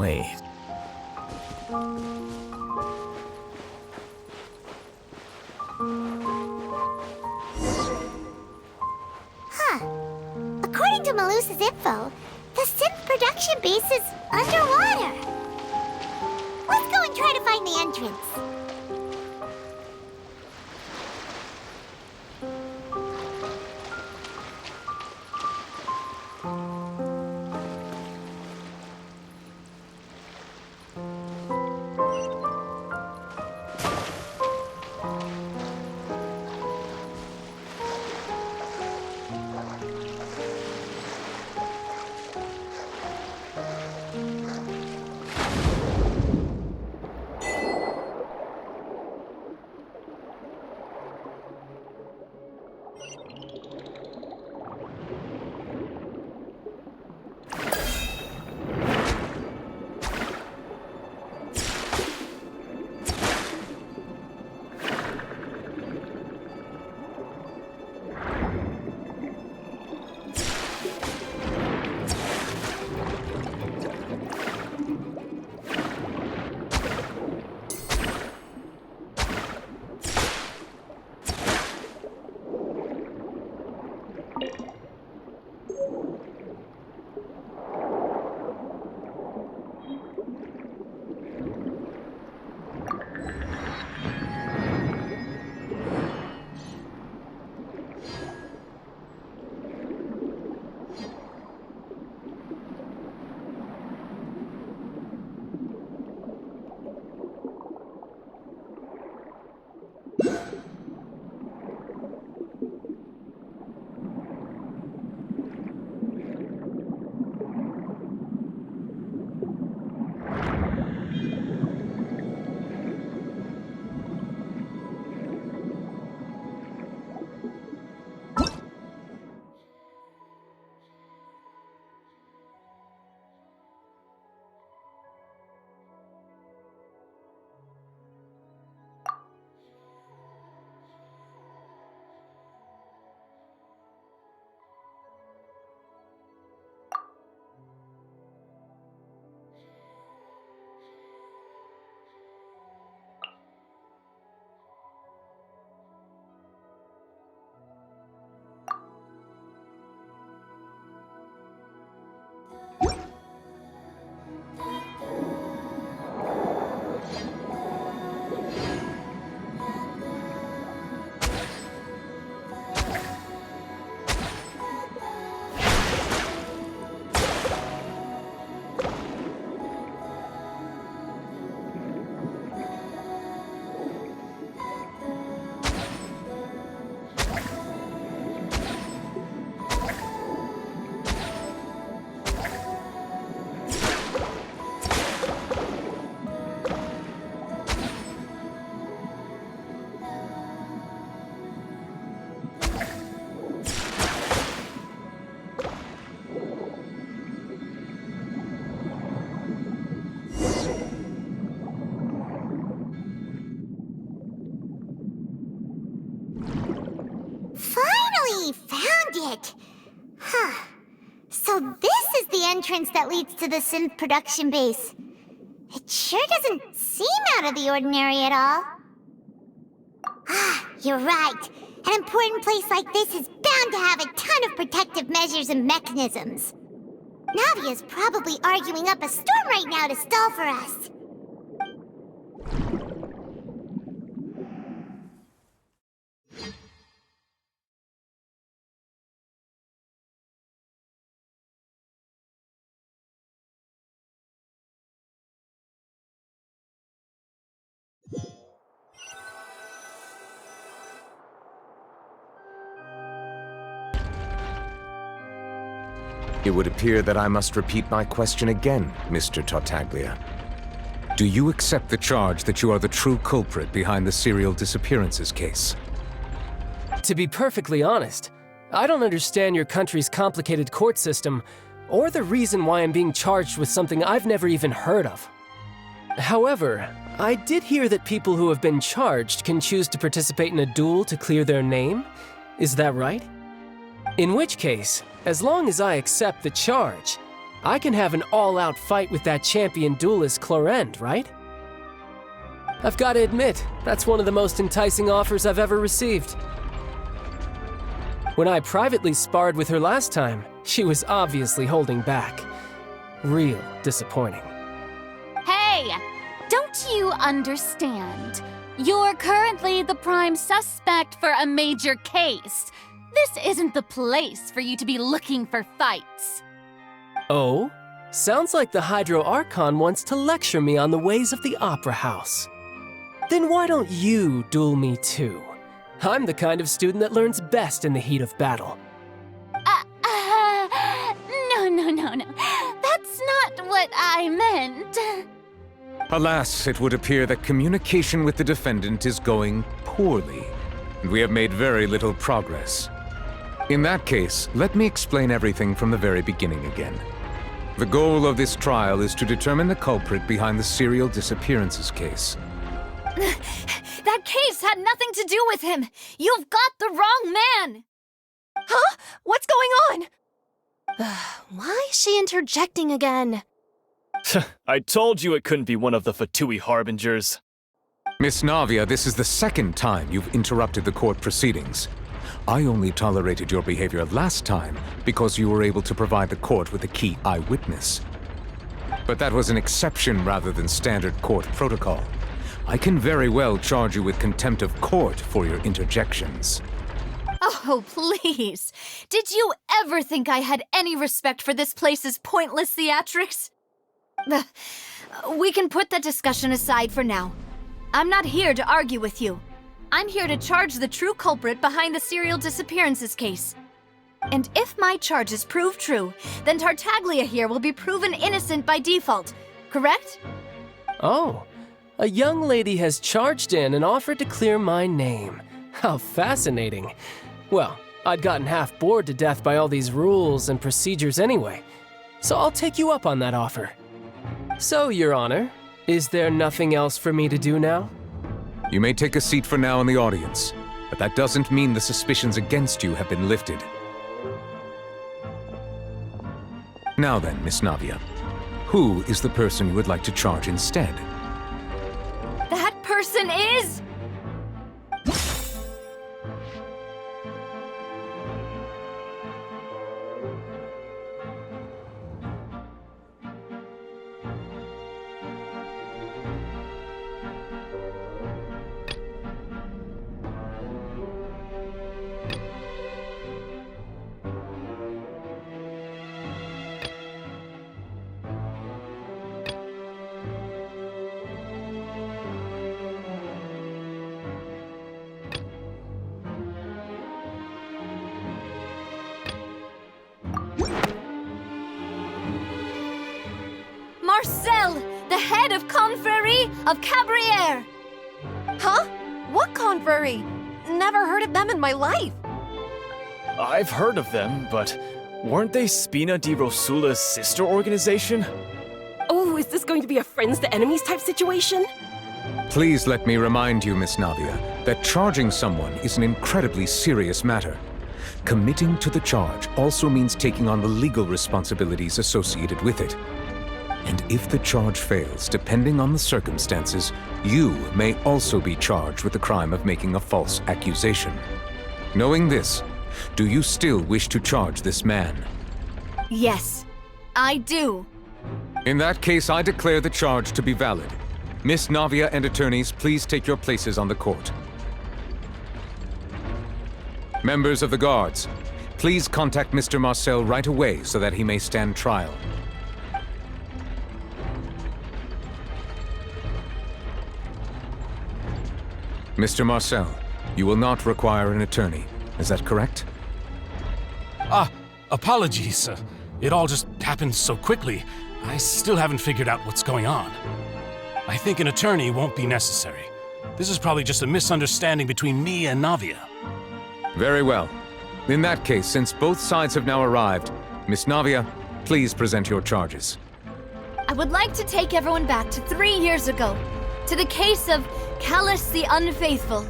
Wait. According to Malusa's info, the synth production base is underwater. Let's go and try to find the entrance. So this is the entrance that leads to the synth production base. It sure doesn't seem out of the ordinary at all. You're right. An important place like this is bound to have a ton of protective measures and mechanisms. Navia's probably arguing up a storm right now to stall for us. It would appear that I must repeat my question again, Mr. Tartaglia. Do you accept the charge that you are the true culprit behind the serial disappearances case? To be perfectly honest, I don't understand your country's complicated court system, or the reason why I'm being charged with something I've never even heard of. However, I did hear that people who have been charged can choose to participate in a duel to clear their name. Is that right? In which case, as long as I accept the charge, I can have an all-out fight with that champion duelist Clorend, right? I've got to admit, that's one of the most enticing offers I've ever received. When I privately sparred with her last time, she was obviously holding back. Real disappointing. Hey! Don't you understand? You're currently the prime suspect for a major case. This isn't the place for you to be looking for fights. Oh? Sounds like the Hydro Archon wants to lecture me on the ways of the Opera House. Then why don't you duel me too? I'm the kind of student that learns best in the heat of battle. No. That's not what I meant. Alas, it would appear that communication with the defendant is going poorly, and we have made very little progress. In that case, let me explain everything from the very beginning again. The goal of this trial is to determine the culprit behind the serial disappearances case. That case had nothing to do with him. You've got the wrong man. Huh? What's going on? Why is she interjecting again? I told you it couldn't be one of the Fatui harbingers. Miss Navia, this is the second time you've interrupted the court proceedings. I only tolerated your behavior last time because you were able to provide the court with a key eyewitness. But that was an exception rather than standard court protocol. I can very well charge you with contempt of court for your interjections. Oh, please. Did you ever think I had any respect for this place's pointless theatrics? We can put that discussion aside for now. I'm not here to argue with you. I'm here to charge the true culprit behind the serial disappearances case. And if my charges prove true, then Tartaglia here will be proven innocent by default, correct? Oh, a young lady has charged in and offered to clear my name. How fascinating. Well, I'd gotten half bored to death by all these rules and procedures anyway, so I'll take you up on that offer. So, Your Honor, is there nothing else for me to do now? You may take a seat for now in the audience, but that doesn't mean the suspicions against you have been lifted. Now then, Miss Navia, who is the person you would like to charge instead? That person is... Marcel, the head of Confrérie of Cabrières! Huh? What confrérie? Never heard of them in my life. I've heard of them, but weren't they Spina di Rosula's sister organization? Oh, is this going to be a friends to enemies type situation? Please let me remind you, Miss Navia, that charging someone is an incredibly serious matter. Committing to the charge also means taking on the legal responsibilities associated with it. And if the charge fails, depending on the circumstances, you may also be charged with the crime of making a false accusation. Knowing this, do you still wish to charge this man? Yes, I do. In that case, I declare the charge to be valid. Miss Navia and attorneys, please take your places on the court. Members of the guards, please contact Mr. Marcel right away so that he may stand trial. Mr. Marcel, you will not require an attorney. Is that correct? Apologies. It all just happened so quickly. I still haven't figured out what's going on. I think an attorney won't be necessary. This is probably just a misunderstanding between me and Navia. Very well. In that case, since both sides have now arrived, Miss Navia, please present your charges. I would like to take everyone back to 3 years ago, to the case of Callus the Unfaithful.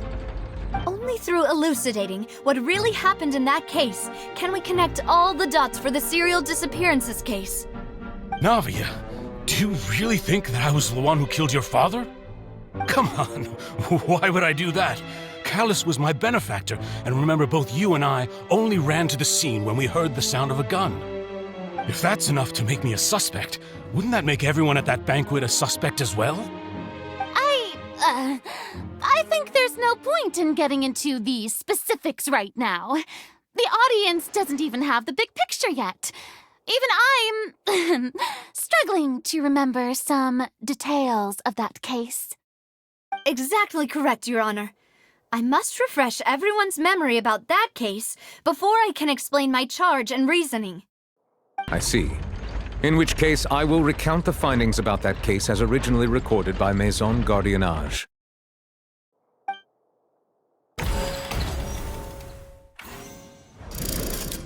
Only through elucidating what really happened in that case can we connect all the dots for the serial disappearances case. Navia, do you really think that I was the one who killed your father? Come on, why would I do that? Callus was my benefactor, and remember, both you and I only ran to the scene when we heard the sound of a gun. If that's enough to make me a suspect, wouldn't that make everyone at that banquet a suspect as well? I think there's no point in getting into the specifics right now. The audience doesn't even have the big picture yet. Even I'm struggling to remember some details of that case. Exactly correct, Your Honor. I must refresh everyone's memory about that case before I can explain my charge and reasoning. I see. In which case, I will recount the findings about that case as originally recorded by Maison Gardiennage.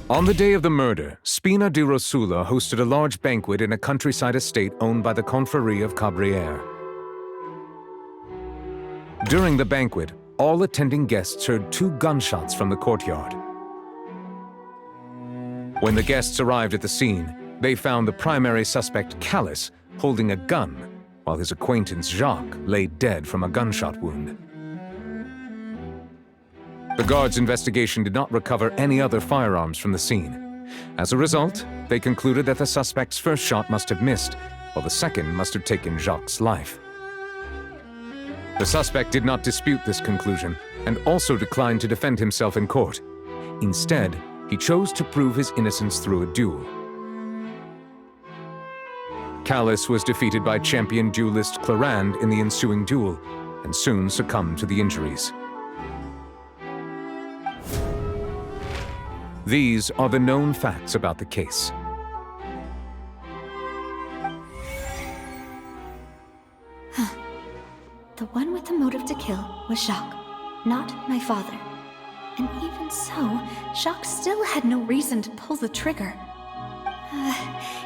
On the day of the murder, Spina di Rosula hosted a large banquet in a countryside estate owned by the Confrérie of Cabrières. During the banquet, all attending guests heard 2 gunshots from the courtyard. When the guests arrived at the scene, they found the primary suspect, Callus, holding a gun, while his acquaintance, Jacques, lay dead from a gunshot wound. The guards' investigation did not recover any other firearms from the scene. As a result, they concluded that the suspect's first shot must have missed, while the second must have taken Jacques' life. The suspect did not dispute this conclusion, and also declined to defend himself in court. Instead, he chose to prove his innocence through a duel. Callus was defeated by champion duelist Clarand in the ensuing duel, and soon succumbed to the injuries. These are the known facts about the case. The one with the motive to kill was Jacques, not my father. And even so, Jacques still had no reason to pull the trigger.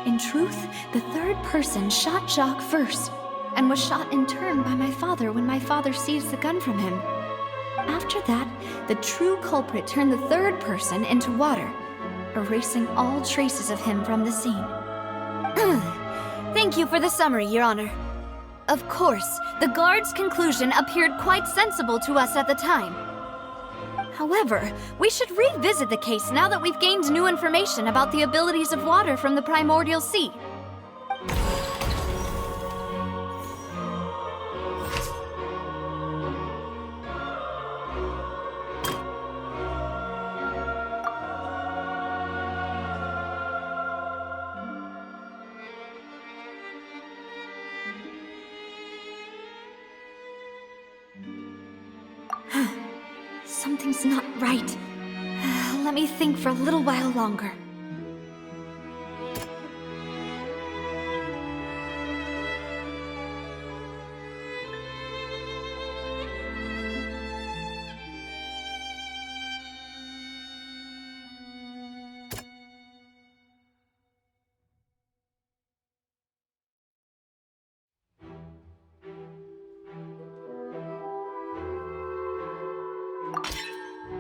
In truth, the third person shot Jacques first, and was shot in turn by my father when my father seized the gun from him. After that, the true culprit turned the third person into water, erasing all traces of him from the scene. Thank you for the summary, Your Honor. Of course, the guard's conclusion appeared quite sensible to us at the time. However, we should revisit the case now that we've gained new information about the abilities of water from the primordial sea. Something's not right. Let me think for a little while longer.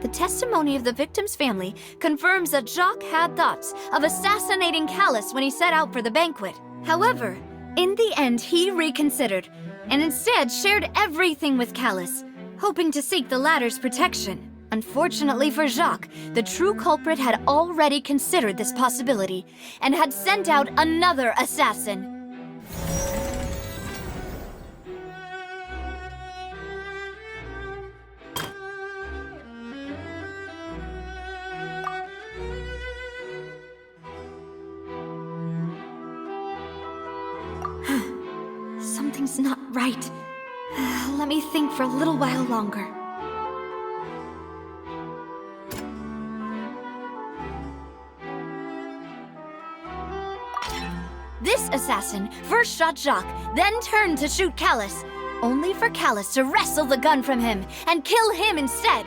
The testimony of the victim's family confirms that Jacques had thoughts of assassinating Callus when he set out for the banquet. However, in the end, he reconsidered, and instead shared everything with Callus, hoping to seek the latter's protection. Unfortunately for Jacques, the true culprit had already considered this possibility, and had sent out another assassin. Something's not right. Let me think for a little while longer. This assassin first shot Jacques, then turned to shoot Callus, only for Callus to wrestle the gun from him and kill him instead.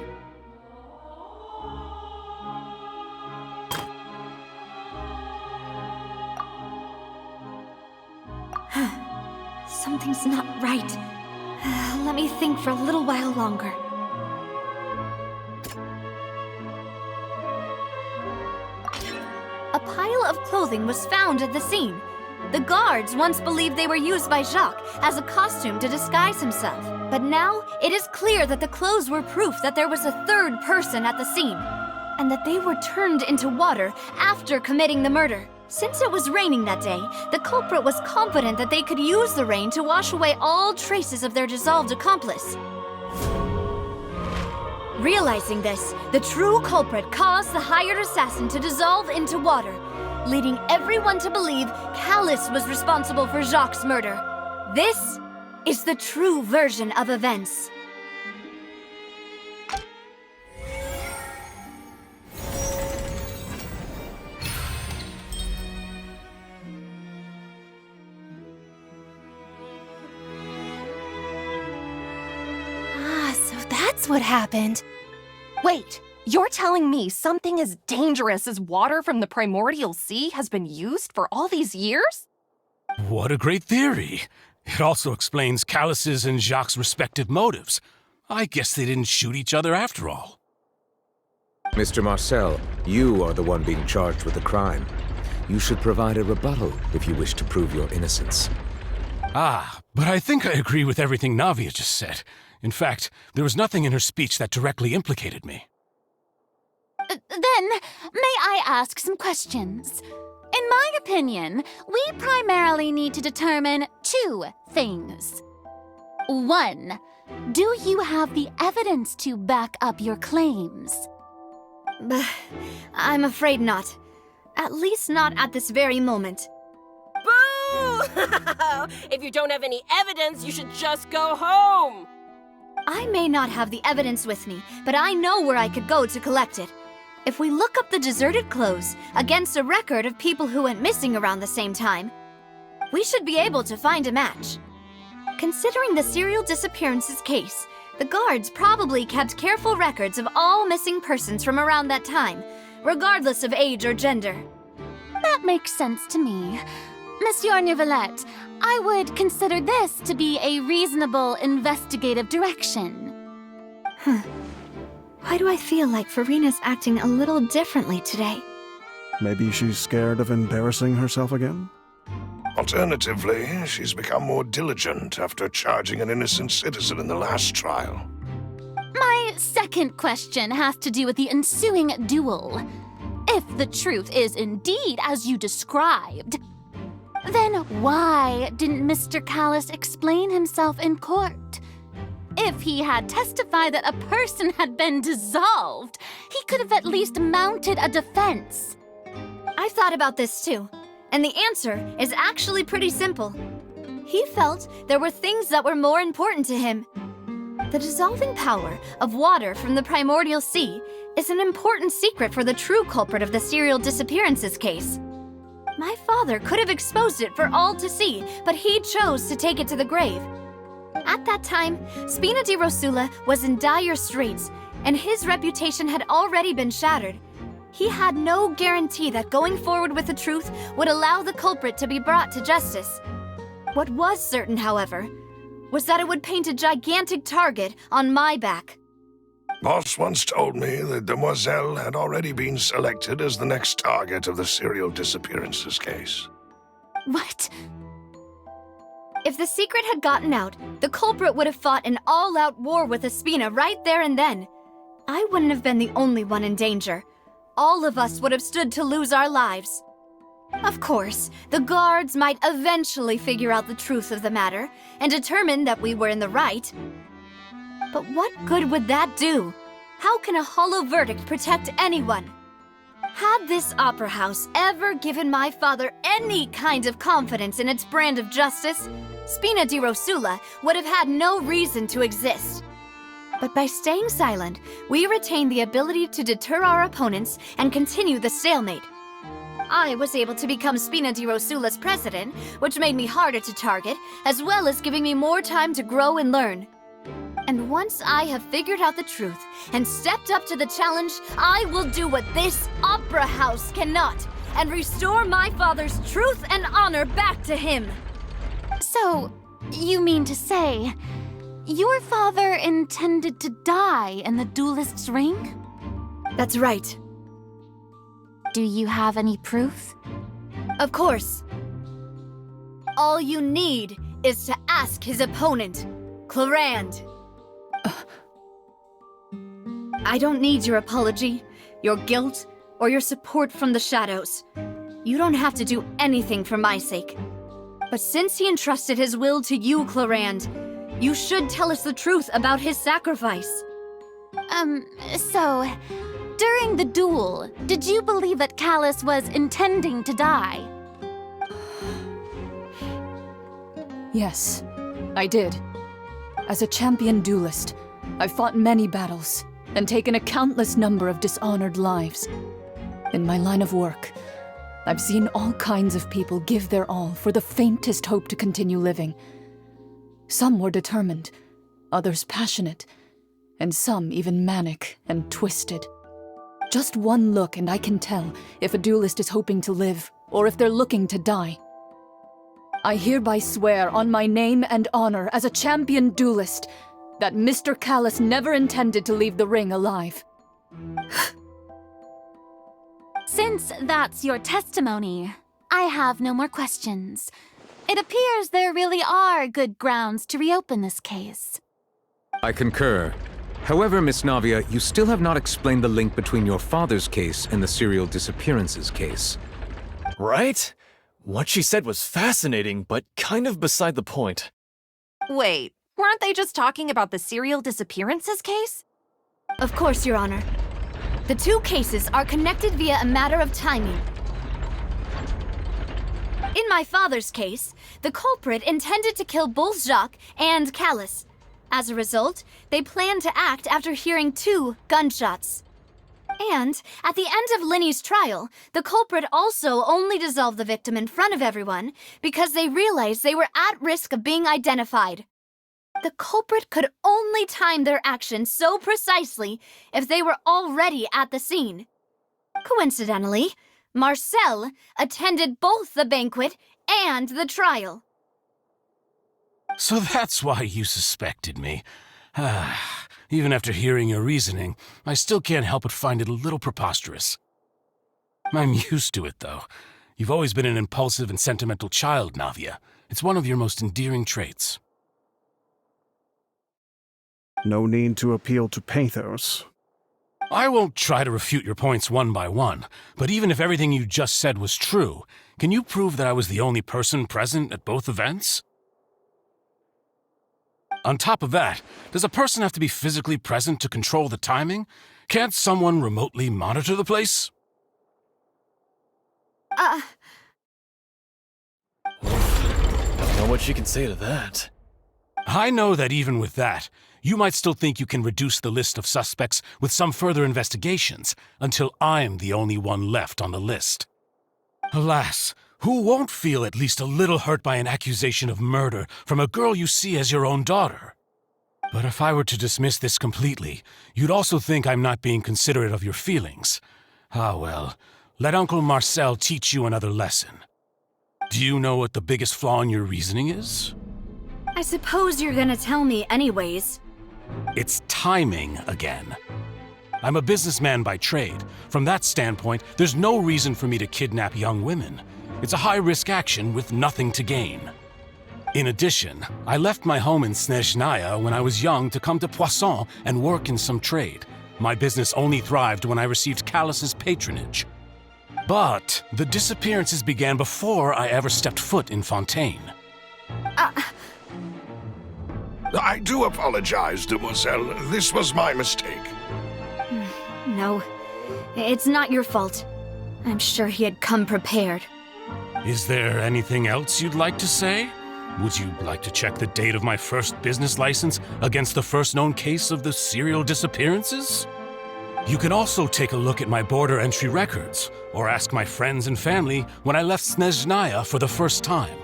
Something's not right. Let me think for a little while longer. A pile of clothing was found at the scene. The guards once believed they were used by Jacques as a costume to disguise himself. But now, it is clear that the clothes were proof that there was a third person at the scene, and that they were turned into water after committing the murder. Since it was raining that day, the culprit was confident that they could use the rain to wash away all traces of their dissolved accomplice. Realizing this, the true culprit caused the hired assassin to dissolve into water, leading everyone to believe Callus was responsible for Jacques' murder. This is the true version of events. So that's what happened. Wait, you're telling me something as dangerous as water from the primordial sea has been used for all these years? What a great theory. It also explains Callus's and Jacques' respective motives. I guess they didn't shoot each other after all. Mr. Marcel, you are the one being charged with the crime. You should provide a rebuttal if you wish to prove your innocence. But I think I agree with everything Navia just said. In fact, there was nothing in her speech that directly implicated me. Then, may I ask some questions? In my opinion, we primarily need to determine two things. 1. Do you have the evidence to back up your claims? I'm afraid not. At least not at this very moment. Boo! If you don't have any evidence, you should just go home! I may not have the evidence with me, but I know where I could go to collect it. If we look up the deserted clothes against a record of people who went missing around the same time, we should be able to find a match. Considering the serial disappearances case, the guards probably kept careful records of all missing persons from around that time, regardless of age or gender. That makes sense to me. Monsieur Neuvillette, I would consider this to be a reasonable investigative direction. Why do I feel like Farina's acting a little differently today? Maybe she's scared of embarrassing herself again? Alternatively, she's become more diligent after charging an innocent citizen in the last trial. My second question has to do with the ensuing duel. If the truth is indeed as you described, then why didn't Mr. Callus explain himself in court? If he had testified that a person had been dissolved, he could have at least mounted a defense. I've thought about this too, and the answer is actually pretty simple. He felt there were things that were more important to him. The dissolving power of water from the primordial sea is an important secret for the true culprit of the serial disappearances case. My father could have exposed it for all to see, but he chose to take it to the grave. At that time, Spina di Rosula was in dire straits, and his reputation had already been shattered. He had no guarantee that going forward with the truth would allow the culprit to be brought to justice. What was certain, however, was that it would paint a gigantic target on my back. Boss once told me that Demoiselle had already been selected as the next target of the serial disappearances case. What? If the secret had gotten out, the culprit would have fought an all-out war with Espina right there and then. I wouldn't have been the only one in danger. All of us would have stood to lose our lives. Of course, the guards might eventually figure out the truth of the matter and determine that we were in the right. But what good would that do? How can a hollow verdict protect anyone? Had this opera house ever given my father any kind of confidence in its brand of justice, Spina di Rosula would have had no reason to exist. But by staying silent, we retain the ability to deter our opponents and continue the stalemate. I was able to become Spina di Rosula's president, which made me harder to target, as well as giving me more time to grow and learn. And once I have figured out the truth and stepped up to the challenge, I will do what this opera house cannot, and restore my father's truth and honor back to him. So, you mean to say, your father intended to die in the duelist's ring? That's right. Do you have any proof? Of course. All you need is to ask his opponent, Clarand. I don't need your apology, your guilt, or your support from the shadows. You don't have to do anything for my sake. But since he entrusted his will to you, Clarand, you should tell us the truth about his sacrifice. So, during the duel, did you believe that Callus was intending to die? Yes, I did. As a champion duelist, I've fought many battles and taken a countless number of dishonored lives. In my line of work, I've seen all kinds of people give their all for the faintest hope to continue living. Some were determined, others passionate, and some even manic and twisted. Just one look and I can tell if a duelist is hoping to live or if they're looking to die. I hereby swear on my name and honor as a champion duelist that Mr. Callus never intended to leave the ring alive. Since that's your testimony, I have no more questions. It appears there really are good grounds to reopen this case. I concur. However, Miss Navia, you still have not explained the link between your father's case and the serial disappearances case. Right? What she said was fascinating, but kind of beside the point. Wait, weren't they just talking about the serial disappearances case? Of course, Your Honor. The two cases are connected via a matter of timing. In my father's case, the culprit intended to kill both Jacques and Callus. As a result, they planned to act after hearing 2 gunshots. And at the end of Linny's trial, the culprit also only dissolved the victim in front of everyone because they realized they were at risk of being identified. The culprit could only time their actions so precisely if they were already at the scene. Coincidentally, Marcel attended both the banquet and the trial. So that's why you suspected me. Even after hearing your reasoning, I still can't help but find it a little preposterous. I'm used to it, though. You've always been an impulsive and sentimental child, Navia. It's one of your most endearing traits. No need to appeal to pathos. I won't try to refute your points one by one, but even if everything you just said was true, can you prove that I was the only person present at both events? On top of that, does a person have to be physically present to control the timing? Can't someone remotely monitor the place? Don't know what she can say to that. I know that even with that, you might still think you can reduce the list of suspects with some further investigations until I'm the only one left on the list. Alas, who won't feel at least a little hurt by an accusation of murder from a girl you see as your own daughter? But if I were to dismiss this completely, you'd also think I'm not being considerate of your feelings. Ah well, let Uncle Marcel teach you another lesson. Do you know what the biggest flaw in your reasoning is? I suppose you're gonna tell me anyways. It's timing again. I'm a businessman by trade. From that standpoint, there's no reason for me to kidnap young women. It's a high-risk action with nothing to gain. In addition, I left my home in Snezhnaya when I was young to come to Poisson and work in some trade. My business only thrived when I received Callus's patronage. But the disappearances began before I ever stepped foot in Fontaine. I do apologize, demoiselle. This was my mistake. No, it's not your fault. I'm sure he had come prepared. Is there anything else you'd like to say? Would you like to check the date of my first business license against the first known case of the serial disappearances? You can also take a look at my border entry records, or ask my friends and family when I left Snezhnaya for the first time.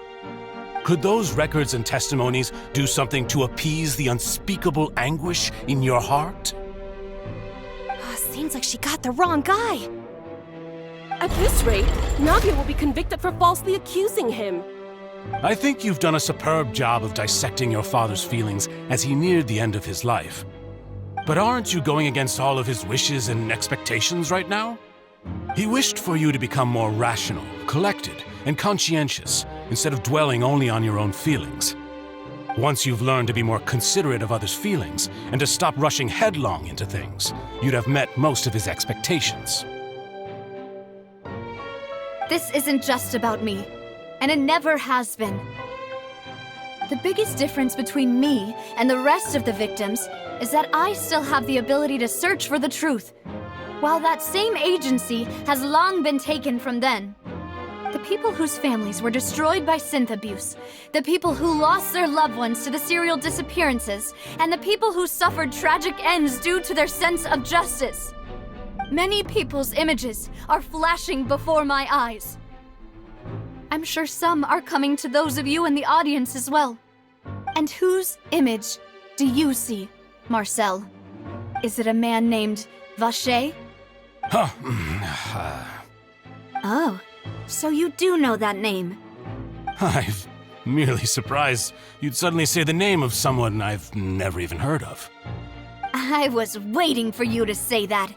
Could those records and testimonies do something to appease the unspeakable anguish in your heart? Seems like she got the wrong guy. At this rate, Navia will be convicted for falsely accusing him. I think you've done a superb job of dissecting your father's feelings as he neared the end of his life. But aren't you going against all of his wishes and expectations right now? He wished for you to become more rational, collected, and conscientious, instead of dwelling only on your own feelings. Once you've learned to be more considerate of others' feelings and to stop rushing headlong into things, you'd have met most of his expectations. This isn't just about me, and it never has been. The biggest difference between me and the rest of the victims is that I still have the ability to search for the truth, while that same agency has long been taken from them. The people whose families were destroyed by synth abuse, the people who lost their loved ones to the serial disappearances, and the people who suffered tragic ends due to their sense of justice. Many people's images are flashing before my eyes. I'm sure some are coming to those of you in the audience as well. And whose image do you see, Marcel? Is it a man named Vacher? Oh, so you do know that name. I'm merely surprised you'd suddenly say the name of someone I've never even heard of. I was waiting for you to say that.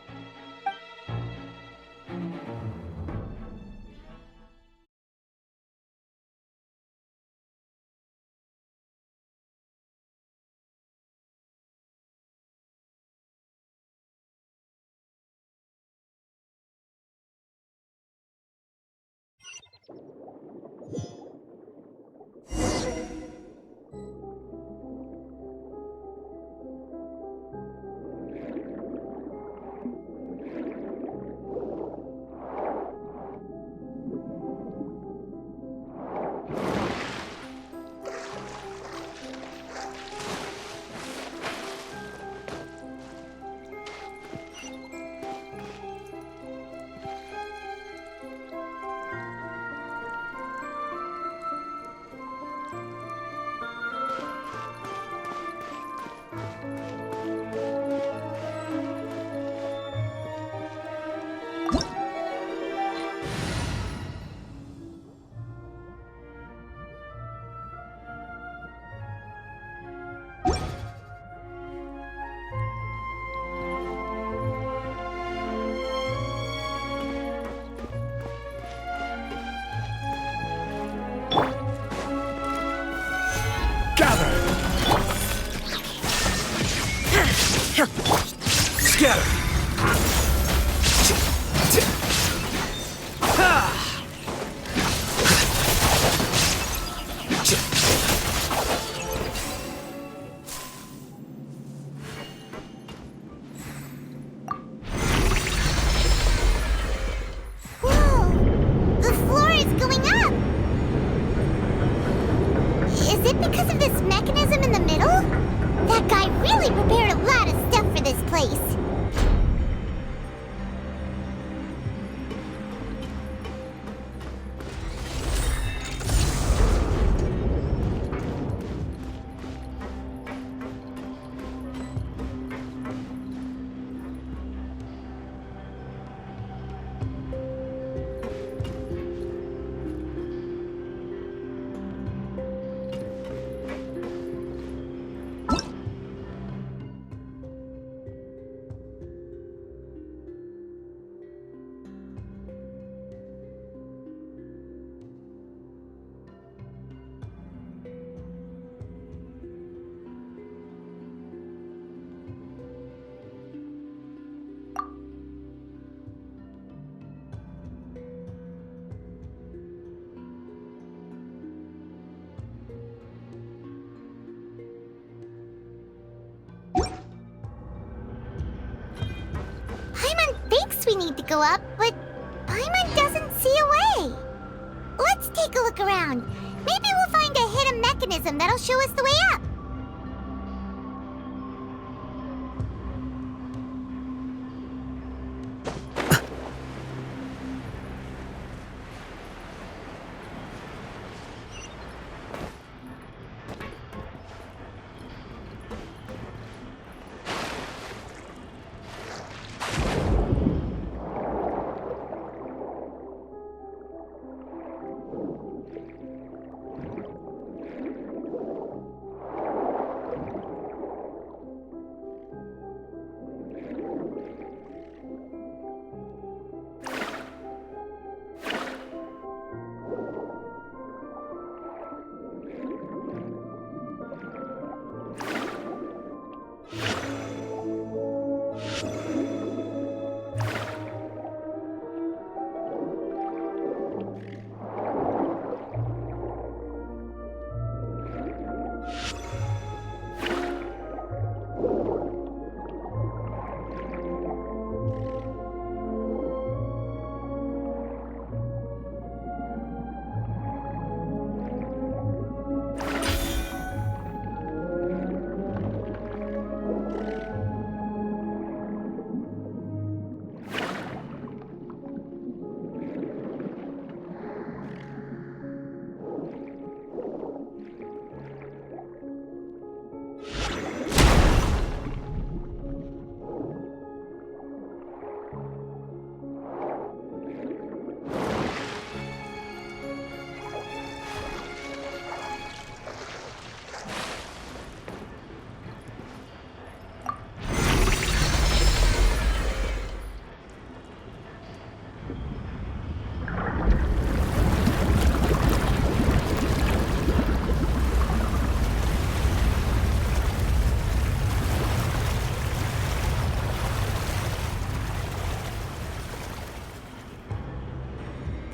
Scatter! We need to go up, but Paimon doesn't see a way. Let's take a look around. Maybe we'll find a hidden mechanism that'll show us the way up.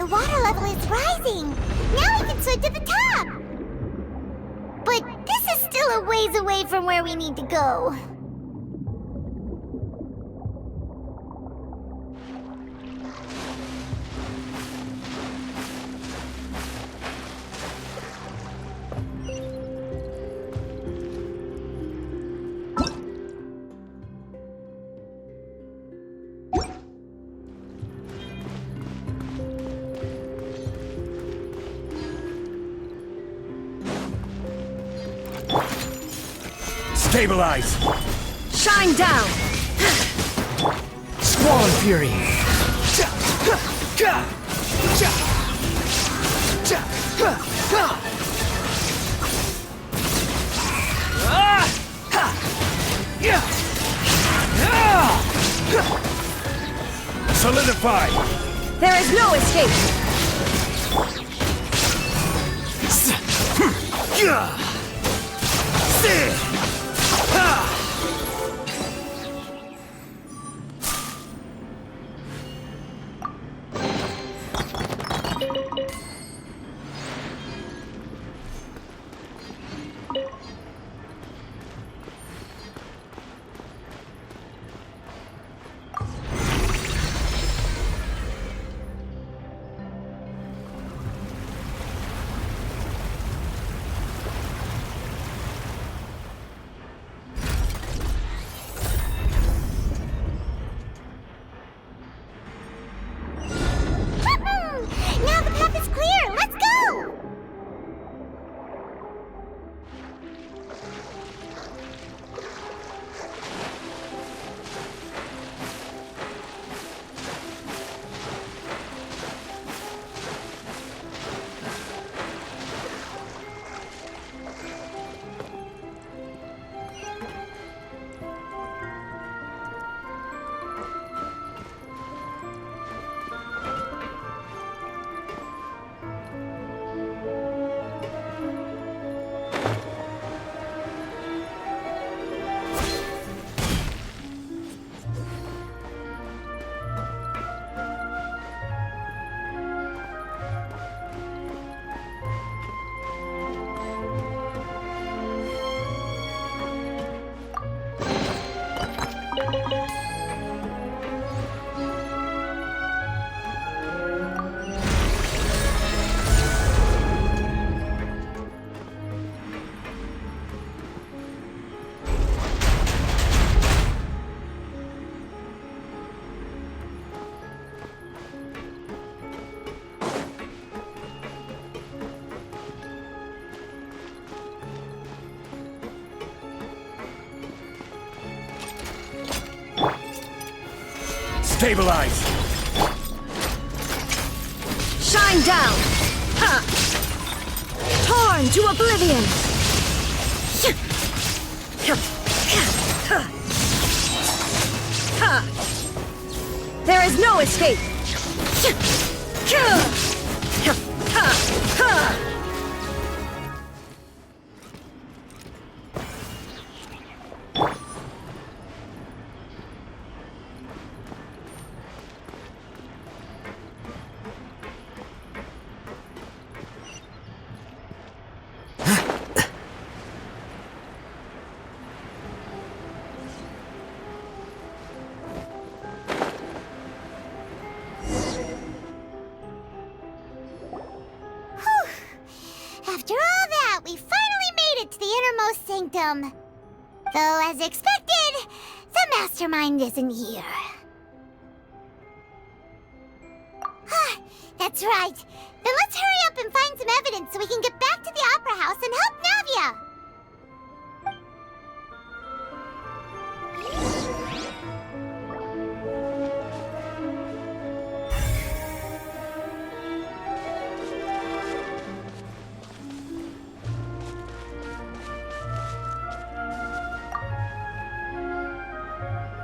the water level is rising. Now we can swim to the top. But this is still a ways away from where we need to go. Stabilize! Shine down! Squall Fury! Solidify! There is no escape! Now the path is clear! Let's go! Stabilize! Shine down! Ha! Torn to oblivion! There is no escape! After all that, we finally made it to the innermost sanctum. Though, as expected, the mastermind isn't here. That's right. Then let's hurry up and find some evidence so we can get back to the Opera House and help Navia.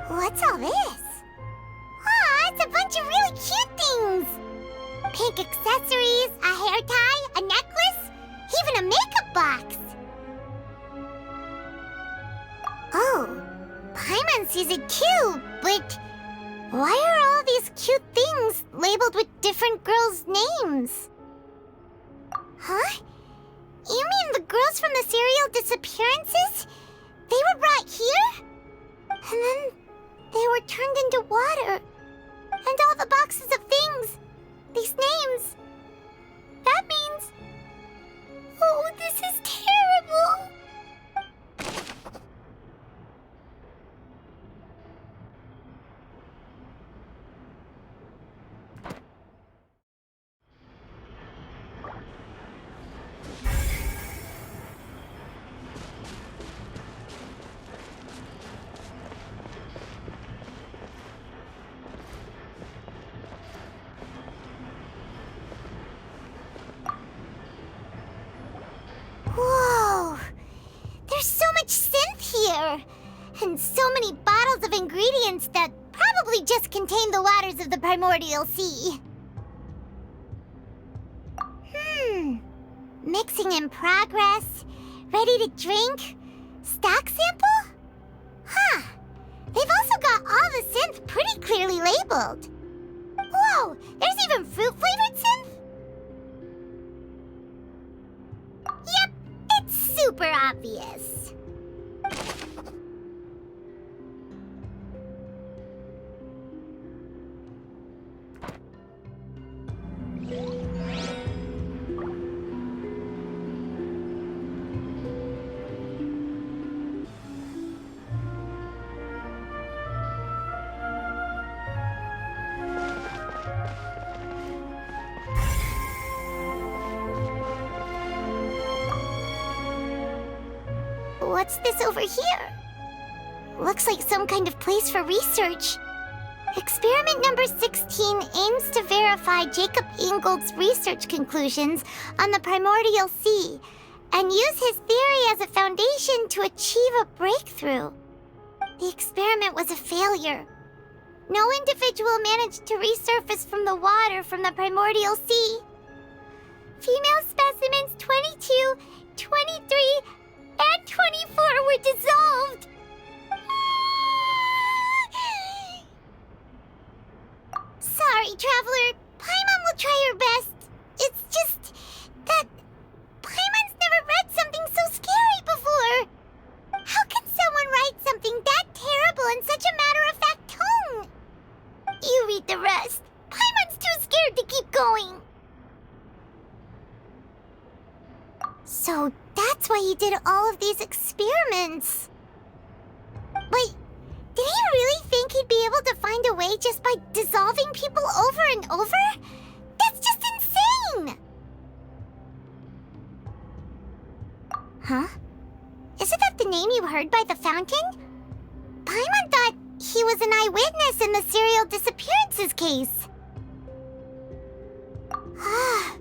What's all this? Aw, it's a bunch of really cute things! Pink accessories, a hair tie, a necklace, even a makeup box! Oh, Paimon sees it too, but why are all these cute things labeled with different girls' names. Huh? You mean the girls from the serial disappearances? They were brought here? And then they were turned into water. And all the boxes of things. These names. That means... Oh, this is terrible! Whoa! There's so much synth here! And so many bottles of ingredients that probably just contain the waters of the primordial sea. Mixing in progress, ready to drink, stock sample? Huh. They've also got all the synth pretty clearly labeled. Whoa, there's even fruit-flavored synth? Yep, it's super obvious. What's this over here? Looks like some kind of place for research. Experiment number 16 aims to verify Jacob Ingold's research conclusions on the primordial sea and use his theory as a foundation to achieve a breakthrough. The experiment was a failure. No individual managed to resurface from the water from the primordial sea. Female specimens 22, 23, and 24 were dissolved. Sorry, Traveler. Paimon will try her best. It's just that Paimon's never read something so scary before. How can someone write something that terrible in such a matter-of-fact tone? You read the rest. Paimon's too scared to keep going. So that's why he did all of these experiments. But did he really think he'd be able to find a way just by dissolving people over and over? That's just insane! Huh? Isn't that the name you heard by the fountain? Paimon thought he was an eyewitness in the serial disappearances case. Ah.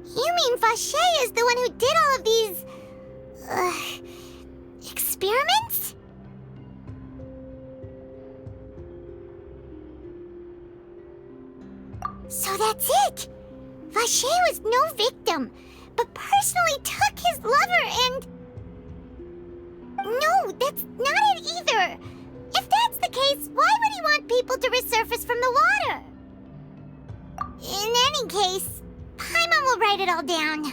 You mean Vache is the one who did all of these... experiments? So that's it! Vache was no victim, but personally took his lover and... No, that's not it either! If that's the case, why would he want people to resurface from the water? In any case... Paimon will write it all down.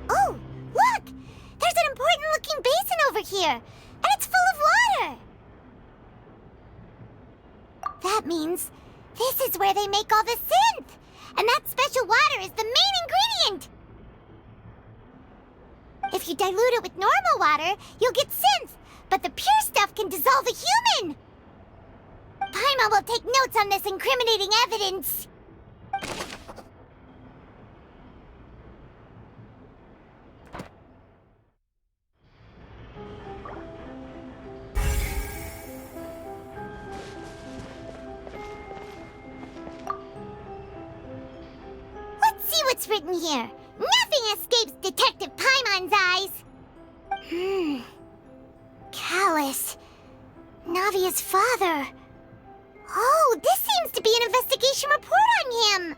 Oh, look! There's an important-looking basin over here, and it's full of water! That means this is where they make all the synth! And that special water is the main ingredient! If you dilute it with normal water, you'll get synth, but the pure stuff can dissolve a human! Paimon will take notes on this incriminating evidence! Let's see what's written here. Nothing escapes Detective Paimon's eyes. Callus. Navia's father. Oh, this seems to be an investigation report on him.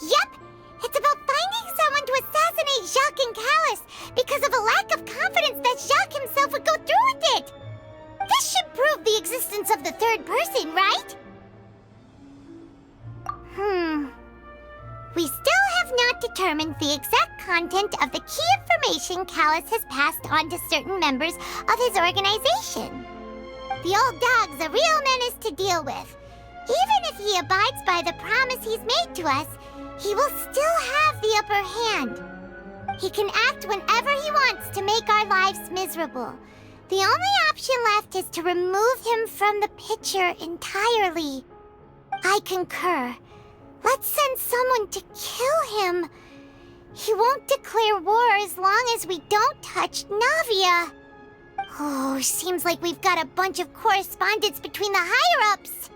Yep, it's about finding someone to assassinate Jacques and Callus because of a lack of confidence that Jacques himself would go through with it. This should prove the existence of the third person, right? We still have not determined the exact content of the key information Callus has passed on to certain members of his organization. The old dog's a real menace to deal with. Even if he abides by the promise he's made to us, he will still have the upper hand. He can act whenever he wants to make our lives miserable. The only option left is to remove him from the picture entirely. I concur. Let's send someone to kill him. He won't declare war as long as we don't touch Navia. Oh, seems like we've got a bunch of correspondence between the higher-ups.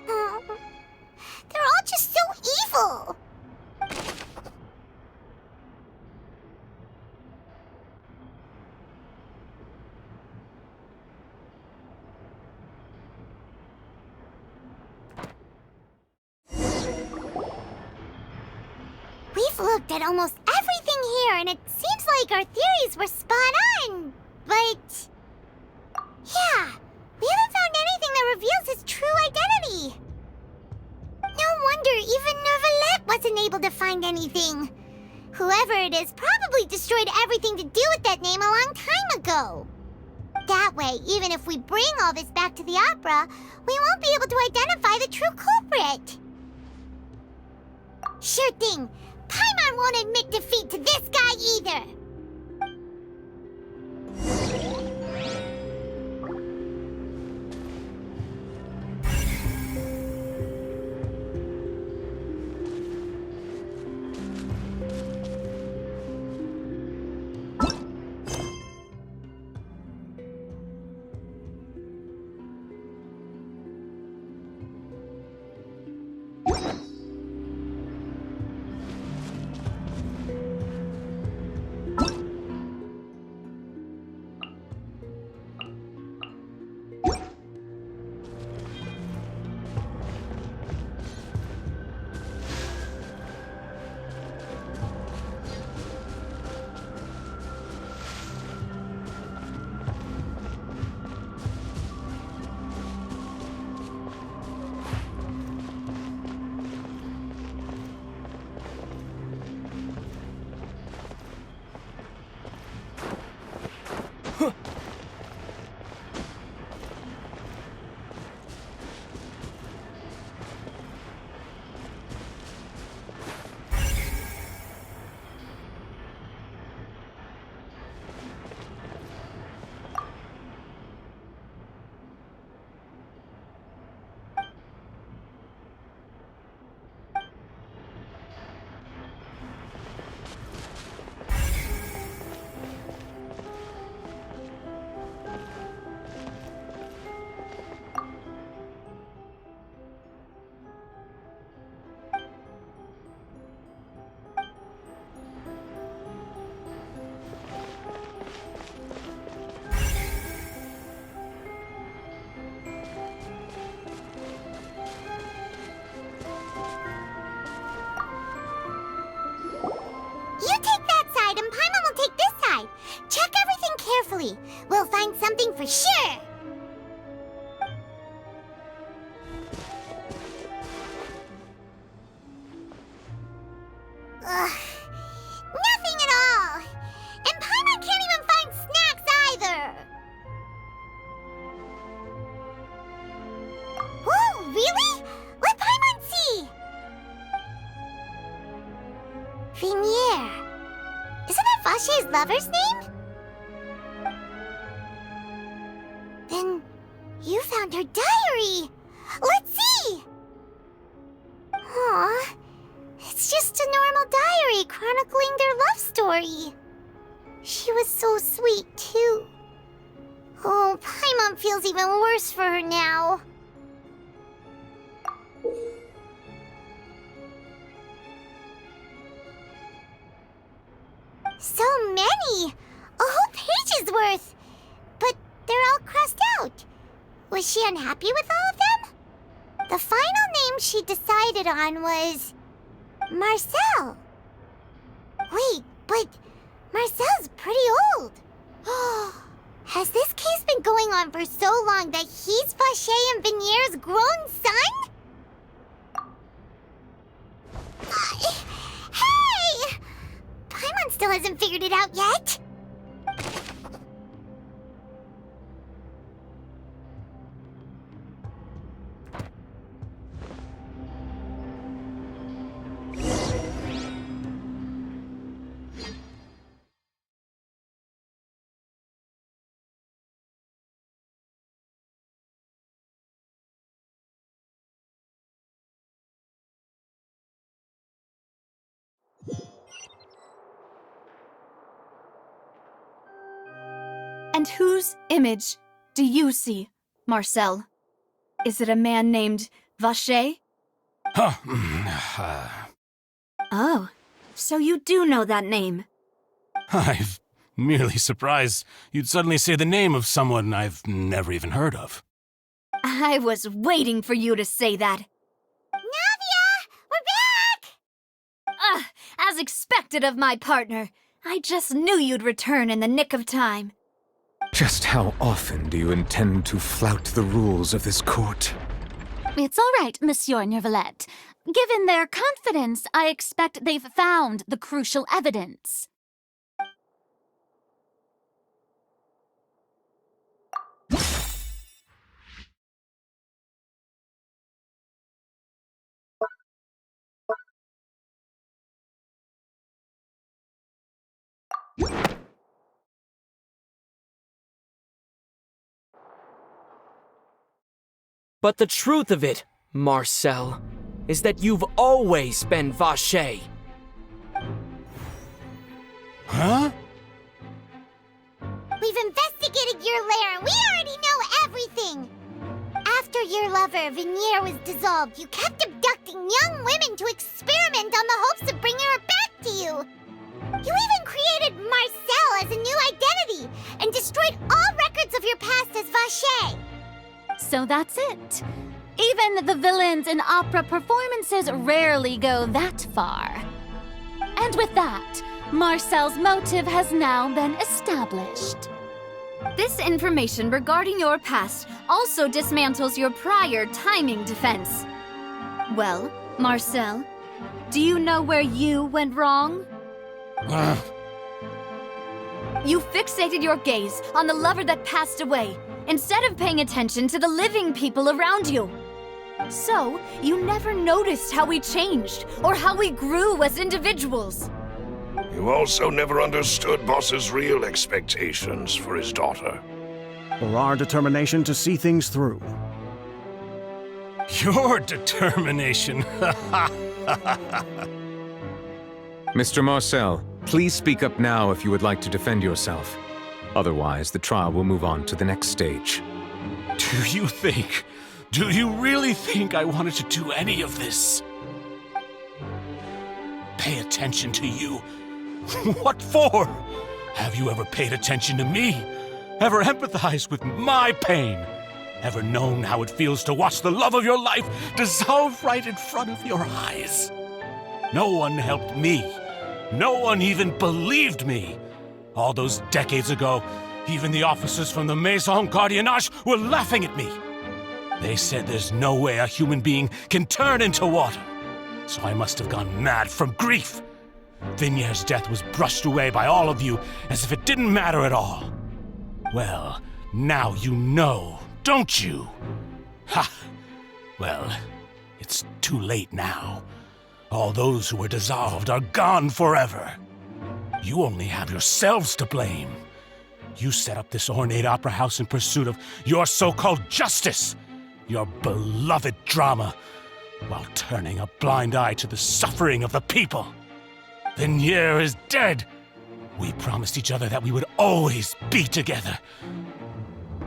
They're all just so evil. We've looked at almost everything here, and it seems like our theories were spot on. But yeah, we haven't found anything that reveals his true identity. No wonder even Nervalette wasn't able to find anything. Whoever it is probably destroyed everything to do with that name a long time ago. That way, even if we bring all this back to the opera, we won't be able to identify the true culprit. Sure thing. Paimon won't admit defeat to this guy either. We'll find something for sure. Ugh, nothing at all. And Paimon can't even find snacks either. Whoa, really? Let Paimon see. Venier. Isn't that Vache's lover's name? Then you found her diary. Let's see. Aw, it's just a normal diary chronicling their love story. She was so sweet, too. Oh, Paimon feels even worse for her now. many! A whole page's worth! But they're all crossed out. Was she unhappy with all of them? The final name she decided on was... Marcel. Wait, but Marcel's pretty old. Has this case been going on for so long that he's Vacher and Venier's grown son? Hey! Paimon still hasn't figured it out yet. And whose image do you see, Marcel? Is it a man named Vacher? Oh, so you do know that name. I'm merely surprised you'd suddenly say the name of someone I've never even heard of. I was waiting for you to say that. Navia! We're back! As expected of my partner. I just knew you'd return in the nick of time. Just how often do you intend to flout the rules of this court? It's all right, Monsieur Nervalette. Given their confidence, I expect they've found the crucial evidence. But the truth of it, Marcel, is that you've always been Vacher. Huh? We've investigated your lair and we already know everything! After your lover, Venier, was dissolved, you kept abducting young women to experiment on the hopes of bringing her back to you! You even created Marcel as a new identity and destroyed all records of your past as Vacher! So that's it. Even the villains in opera performances rarely go that far. And with that, Marcel's motive has now been established. This information regarding your past also dismantles your prior timing defense. Well, Marcel, do you know where you went wrong? You fixated your gaze on the lover that passed away, instead of paying attention to the living people around you. So, you never noticed how we changed, or how we grew as individuals. You also never understood Boss's real expectations for his daughter. Or our determination to see things through. Your determination. Mr. Marcel, please speak up now if you would like to defend yourself. Otherwise, the trial will move on to the next stage. Do you really think I wanted to do any of this? Pay attention to you? What for? Have you ever paid attention to me? Ever empathized with my pain? Ever known how it feels to watch the love of your life dissolve right in front of your eyes? No one helped me. No one even believed me. All those decades ago, even the officers from the Maison Gardiennage were laughing at me. They said there's no way a human being can turn into water. So I must have gone mad from grief. Vinier's death was brushed away by all of you as if it didn't matter at all. Well, now you know, don't you? Ha! Well, it's too late now. All those who were dissolved are gone forever. You only have yourselves to blame. You set up this ornate opera house in pursuit of your so-called justice, your beloved drama, while turning a blind eye to the suffering of the people. Venier is dead. We promised each other that we would always be together.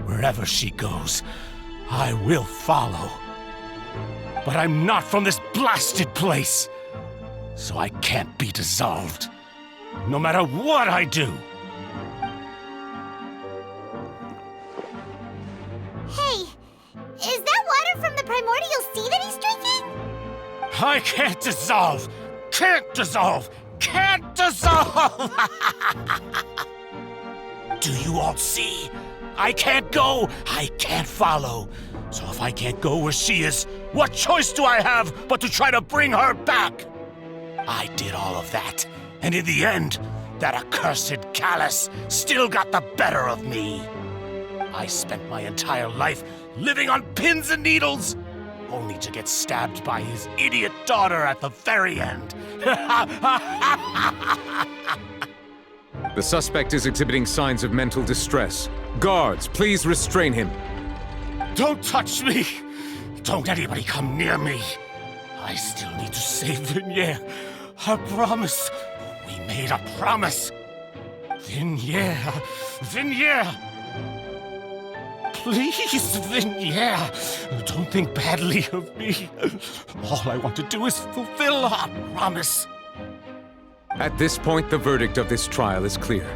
Wherever she goes, I will follow. But I'm not from this blasted place, so I can't be dissolved. No matter what I do, the primordial sea that he's drinking? I can't dissolve! Can't dissolve! Can't dissolve! Do you all see? I can't go! I can't follow! So if I can't go where she is, what choice do I have but to try to bring her back? I did all of that, and in the end, that accursed callus still got the better of me. I spent my entire life living on pins and needles, only to get stabbed by his idiot daughter at the very end. The suspect is exhibiting signs of mental distress. Guards, please restrain him. Don't touch me! Don't anybody come near me! I still need to save Vignere. I promise. We made a promise. Vignere. Vignere! Please, Vignere, don't think badly of me. All I want to do is fulfill our promise. At this point, the verdict of this trial is clear.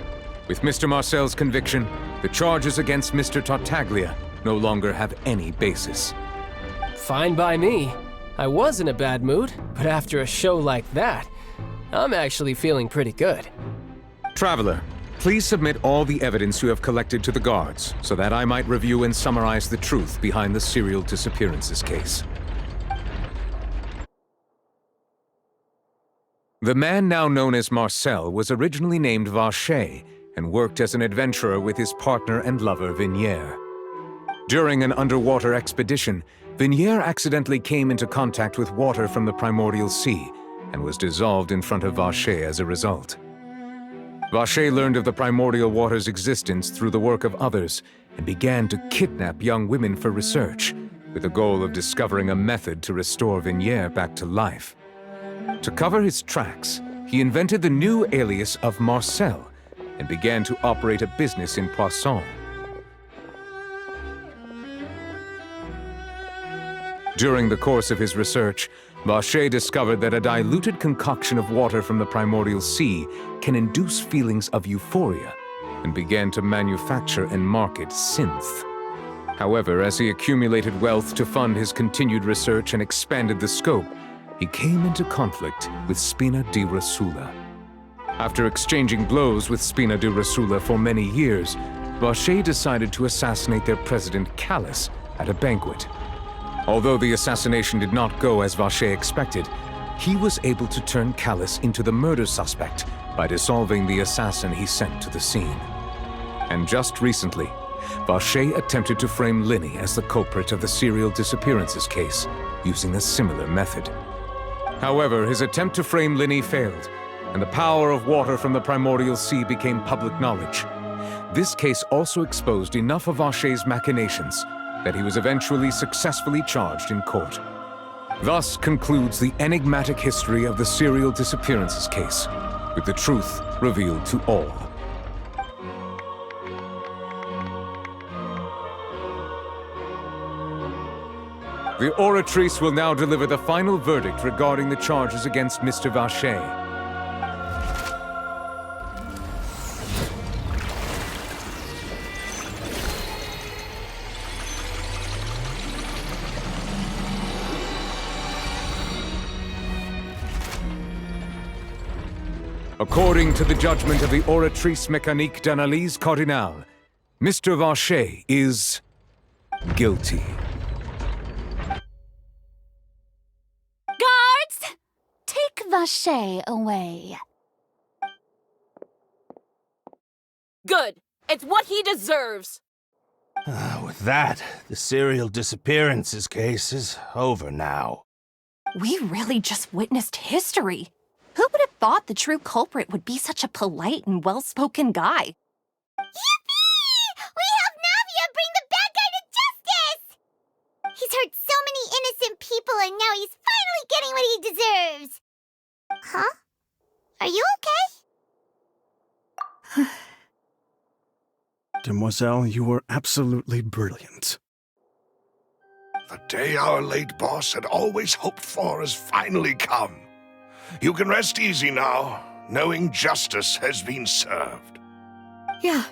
With Mr. Marcel's conviction, the charges against Mr. Tartaglia no longer have any basis. Fine by me. I was in a bad mood, but after a show like that, I'm actually feeling pretty good. Traveler, please submit all the evidence you have collected to the guards, so that I might review and summarize the truth behind the serial disappearances case. The man now known as Marcel was originally named Vacher and worked as an adventurer with his partner and lover Vignere. During an underwater expedition, Vignere accidentally came into contact with water from the primordial sea and was dissolved in front of Vacher as a result. Vacher learned of the primordial water's existence through the work of others and began to kidnap young women for research, with the goal of discovering a method to restore Vignere back to life. To cover his tracks, he invented the new alias of Marcel and began to operate a business in Poisson. During the course of his research, Vacher discovered that a diluted concoction of water from the primordial sea can induce feelings of euphoria and began to manufacture and market synth. However, as he accumulated wealth to fund his continued research and expanded the scope, he came into conflict with Spina di Rosula. After exchanging blows with Spina di Rosula for many years, Vacher decided to assassinate their president Callus at a banquet. Although the assassination did not go as Vacher expected, he was able to turn Callus into the murder suspect by dissolving the assassin he sent to the scene. And just recently, Vacher attempted to frame Linny as the culprit of the serial disappearances case, using a similar method. However, his attempt to frame Linny failed, and the power of water from the primordial sea became public knowledge. This case also exposed enough of Vacher's machinations that he was eventually successfully charged in court. Thus concludes the enigmatic history of the serial disappearances case, with the truth revealed to all. The oratrice will now deliver the final verdict regarding the charges against Mr. Vacher. According to the judgment of the Oratrice Mécanique d'Analyse Cardinale, Mr. Vacher is guilty. Guards! Take Vacher away. Good. It's what he deserves. With that, the serial disappearances case is over now. We really just witnessed history. Who would have thought the true culprit would be such a polite and well-spoken guy? Yippee! We helped Navia bring the bad guy to justice! He's hurt so many innocent people and now he's finally getting what he deserves! Huh? Are you okay? Demoiselle, you were absolutely brilliant. The day our late boss had always hoped for has finally come. You can rest easy now, knowing justice has been served. Yeah.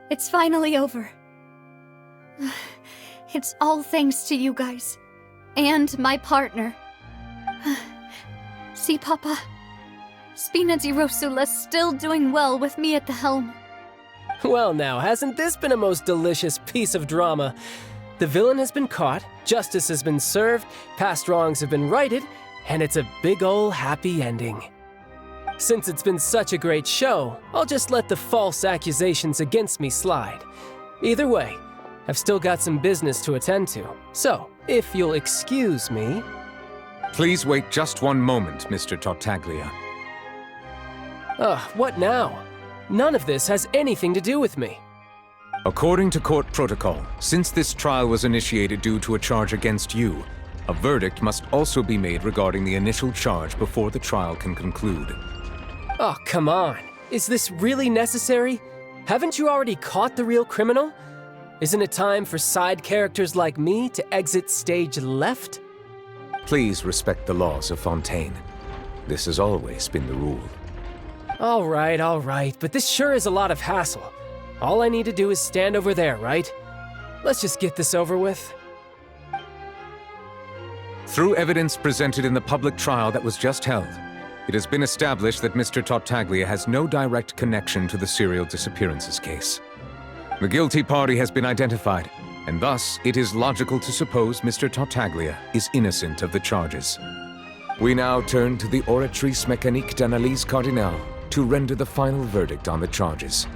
It's finally over. It's all thanks to you guys. And my partner. See, Papa? Spina di Rosula's still doing well with me at the helm. Well now, hasn't this been a most delicious piece of drama? The villain has been caught, justice has been served, past wrongs have been righted, and it's a big ol' happy ending. Since it's been such a great show, I'll just let the false accusations against me slide. Either way, I've still got some business to attend to, so if you'll excuse me... Please wait just one moment, Mr. Tartaglia. What now? None of this has anything to do with me. According to court protocol, since this trial was initiated due to a charge against you, a verdict must also be made regarding the initial charge before the trial can conclude. Oh, come on. Is this really necessary? Haven't you already caught the real criminal? Isn't it time for side characters like me to exit stage left? Please respect the laws of Fontaine. This has always been the rule. All right, but this sure is a lot of hassle. All I need to do is stand over there, right? Let's just get this over with. Through evidence presented in the public trial that was just held, it has been established that Mr. Tartaglia has no direct connection to the serial disappearances case. The guilty party has been identified, and thus it is logical to suppose Mr. Tartaglia is innocent of the charges. We now turn to the Oratrice Mécanique d'Analyse Cardinale to render the final verdict on the charges.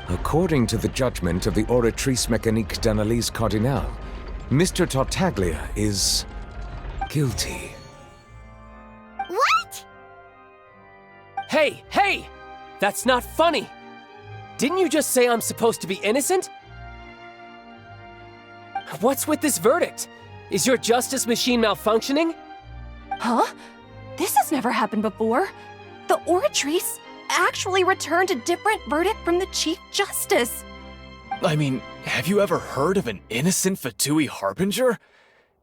According to the judgment of the Oratrice Mécanique d'Analyse Cardinale, Mr. Tartaglia is guilty. What? Hey! That's not funny! Didn't you just say I'm supposed to be innocent? What's with this verdict? Is your justice machine malfunctioning? Huh? This has never happened before. The Oratrice actually returned a different verdict from the Chief Justice. I mean, have you ever heard of an innocent Fatui Harbinger?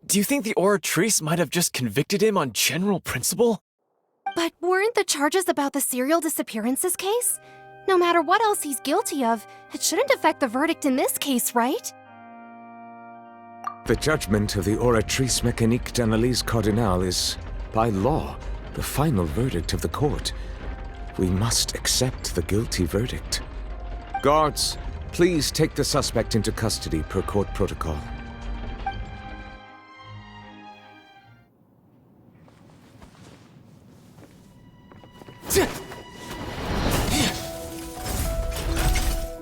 Do you think the Oratrice might have just convicted him on general principle? But weren't the charges about the serial disappearances case? No matter what else he's guilty of, it shouldn't affect the verdict in this case, right? The judgment of the Oratrice Mécanique d'Analyse Cardinale is, by law, the final verdict of the court. We must accept the guilty verdict. Guards, please take the suspect into custody per court protocol.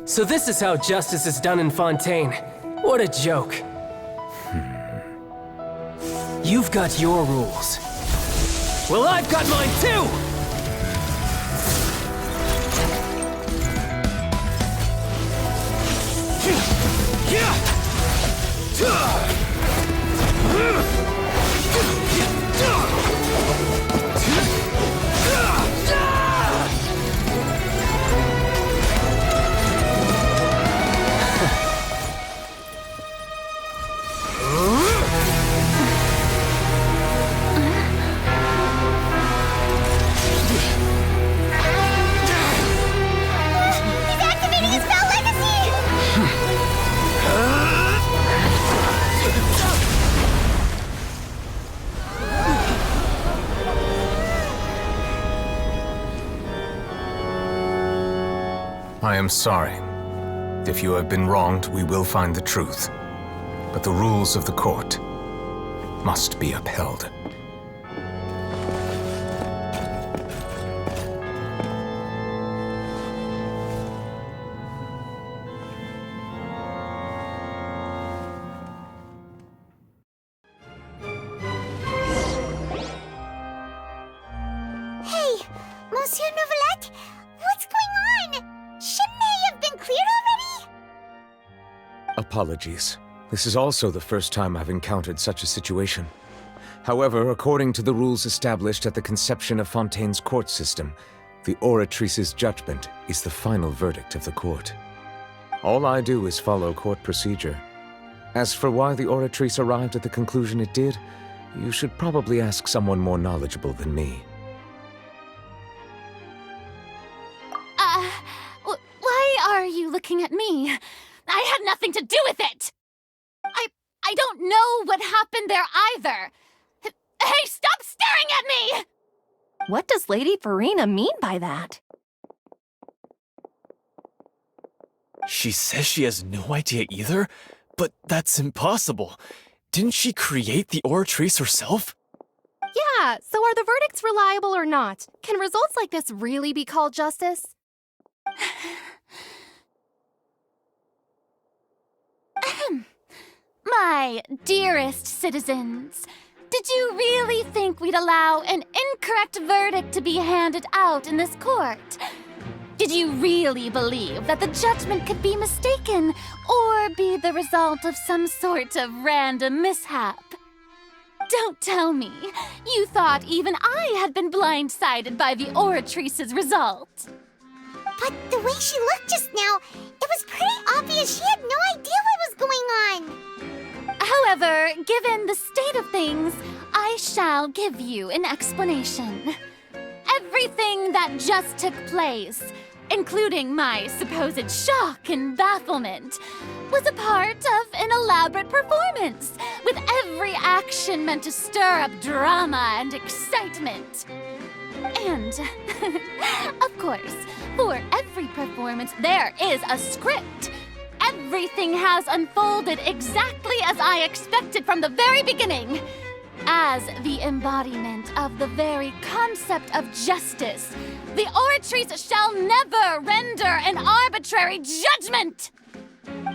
So this is how justice is done in Fontaine. What a joke. You've got your rules. Well, I've got mine too! I am sorry. If you have been wronged, we will find the truth. But the rules of the court must be upheld. Hey, Monsieur Novelette, what's going on? Shouldn't they have been cleared already? Apologies. This is also the first time I've encountered such a situation. However, according to the rules established at the conception of Fontaine's court system, the Oratrice's judgment is the final verdict of the court. All I do is follow court procedure. As for why the Oratrice arrived at the conclusion it did, you should probably ask someone more knowledgeable than me. Why are you looking at me? I had nothing to do with it! I don't know what happened there either! Hey, stop staring at me! What does Lady Farina mean by that? She says she has no idea either, but that's impossible. Didn't she create the Oratrice herself? Yeah, so are the verdicts reliable or not? Can results like this really be called justice? My dearest citizens, did you really think we'd allow an incorrect verdict to be handed out in this court? Did you really believe that the judgment could be mistaken or be the result of some sort of random mishap? Don't tell me you thought even I had been blindsided by the Oratrice's result. But the way she looked just now, it was pretty obvious she had no idea what was going on. However, given the state of things, I shall give you an explanation. Everything that just took place, including my supposed shock and bafflement, was a part of an elaborate performance, with every action meant to stir up drama and excitement. And, of course, for every performance, there is a script. Everything has unfolded exactly as I expected from the very beginning. As the embodiment of the very concept of justice, the Oratrice shall never render an arbitrary judgment!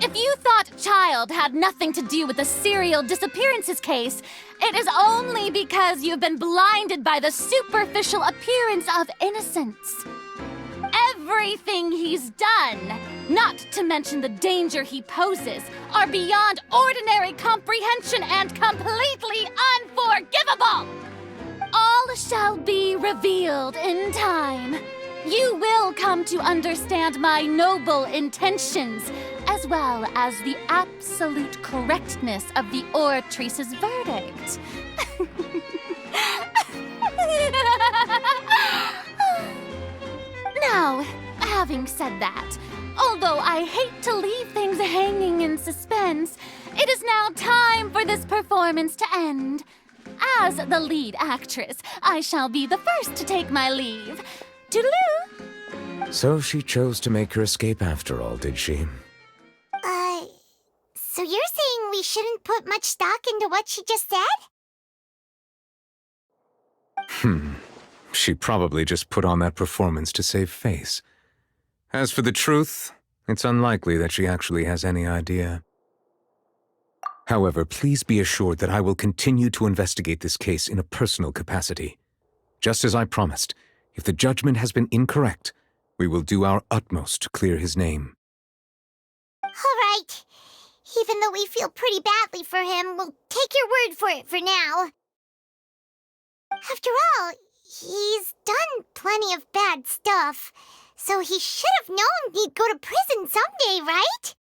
If you thought Child had nothing to do with the serial disappearances case, it is only because you've been blinded by the superficial appearance of innocence. Everything he's done, not to mention the danger he poses, are beyond ordinary comprehension and completely unforgivable! All shall be revealed in time. You will come to understand my noble intentions, as well as the absolute correctness of the Oratrice's verdict. Now, having said that, although I hate to leave things hanging in suspense, it is now time for this performance to end. As the lead actress, I shall be the first to take my leave. Toodaloo! So she chose to make her escape after all, did she? So you're saying we shouldn't put much stock into what she just said? She probably just put on that performance to save face. As for the truth, it's unlikely that she actually has any idea. However, please be assured that I will continue to investigate this case in a personal capacity. Just as I promised, if the judgment has been incorrect, we will do our utmost to clear his name. All right. Even though we feel pretty badly for him, we'll take your word for it for now. After all, he's done plenty of bad stuff, so he should have known he'd go to prison someday, right?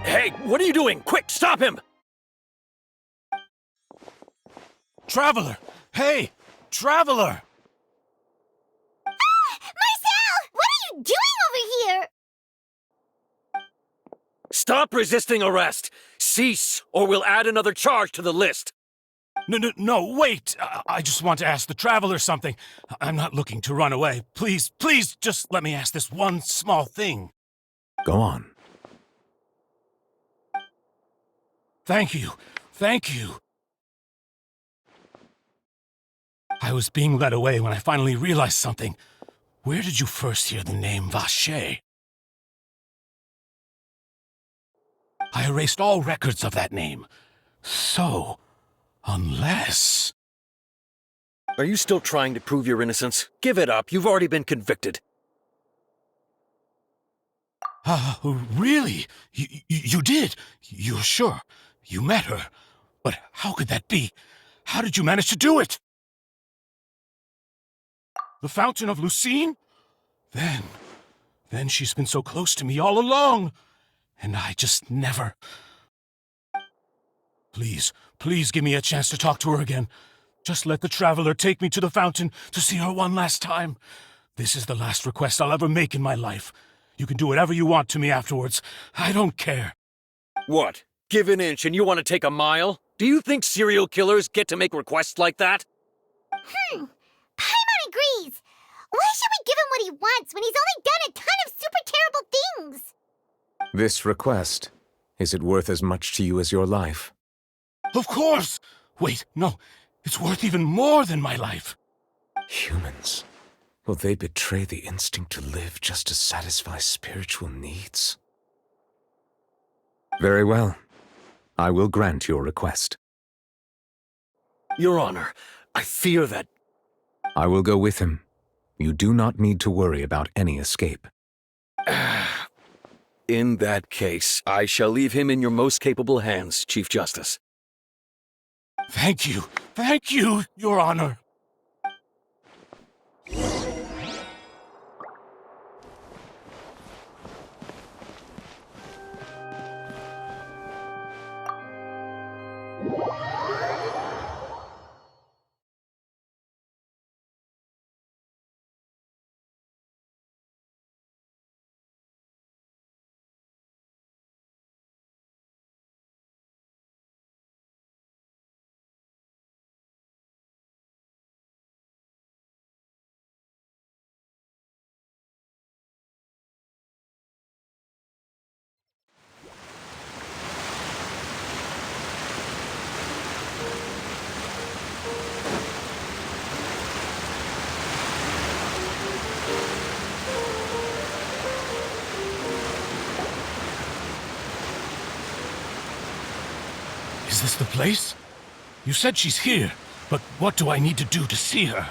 Hey, what are you doing? Quick, stop him! Traveler! Hey! Traveler! Marcel! What are you doing over here? Stop resisting arrest! Cease, or we'll add another charge to the list! No, wait! I just want to ask the Traveler something. I'm not looking to run away. Please, just let me ask this one small thing. Go on. Thank you. I was being led away when I finally realized something. Where did you first hear the name Vacher? I erased all records of that name. So, unless... Are you still trying to prove your innocence? Give it up. You've already been convicted. Really? You did? You're sure? You met her? But how could that be? How did you manage to do it? The Fountain of Lucine? Then she's been so close to me all along. And I just never... Please give me a chance to talk to her again. Just let the Traveler take me to the fountain to see her one last time. This is the last request I'll ever make in my life. You can do whatever you want to me afterwards. I don't care. What? Give an inch and you want to take a mile? Do you think serial killers get to make requests like that? Paimon agrees. Why should we give him what he wants when he's only done a ton of super terrible things? This request, is it worth as much to you as your life? Of course! Wait, no. It's worth even more than my life. Humans. Will they betray the instinct to live just to satisfy spiritual needs? Very well. I will grant your request. Your Honor, I fear that... I will go with him. You do not need to worry about any escape. In that case, I shall leave him in your most capable hands, Chief Justice. Thank you, Your Honor. Is this the place? You said she's here, but what do I need to do to see her?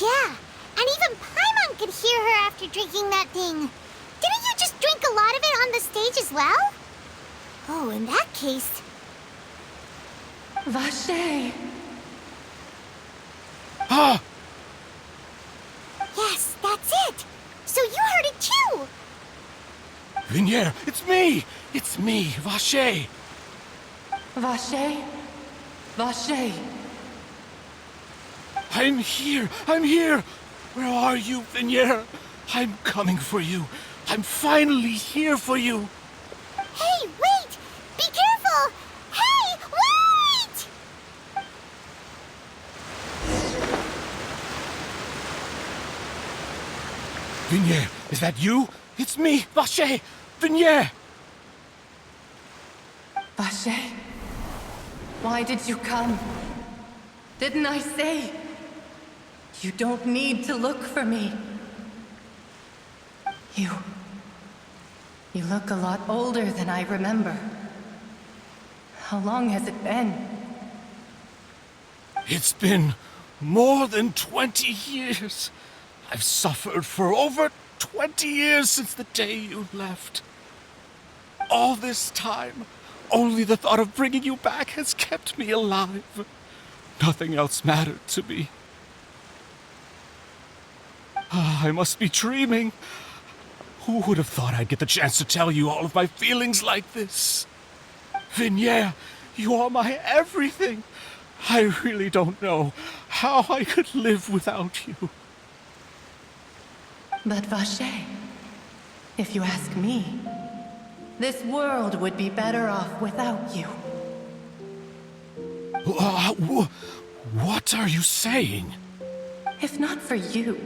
Yeah, and even Paimon could hear her after drinking that thing. Didn't you just drink a lot of it on the stage as well? Oh, in that case... Vache! Ah! Yes, that's it! So you heard it too! Vignier, it's me! It's me, Vache! Vache? Vache! I'm here! Where are you, Vignier? I'm coming for you. I'm finally here for you. Hey, wait! Be careful! Hey, wait! Vignier, is that you? It's me, Vache! Vignier! Vache? Why did you come? Didn't I say? You don't need to look for me. You look a lot older than I remember. How long has it been? It's been more than 20 years. I've suffered for over 20 years since the day you left. All this time, only the thought of bringing you back has kept me alive. Nothing else mattered to me. I must be dreaming. Who would have thought I'd get the chance to tell you all of my feelings like this? Vignier, you are my everything. I really don't know how I could live without you. But Vache, if you ask me, this world would be better off without you. What are you saying? If not for you,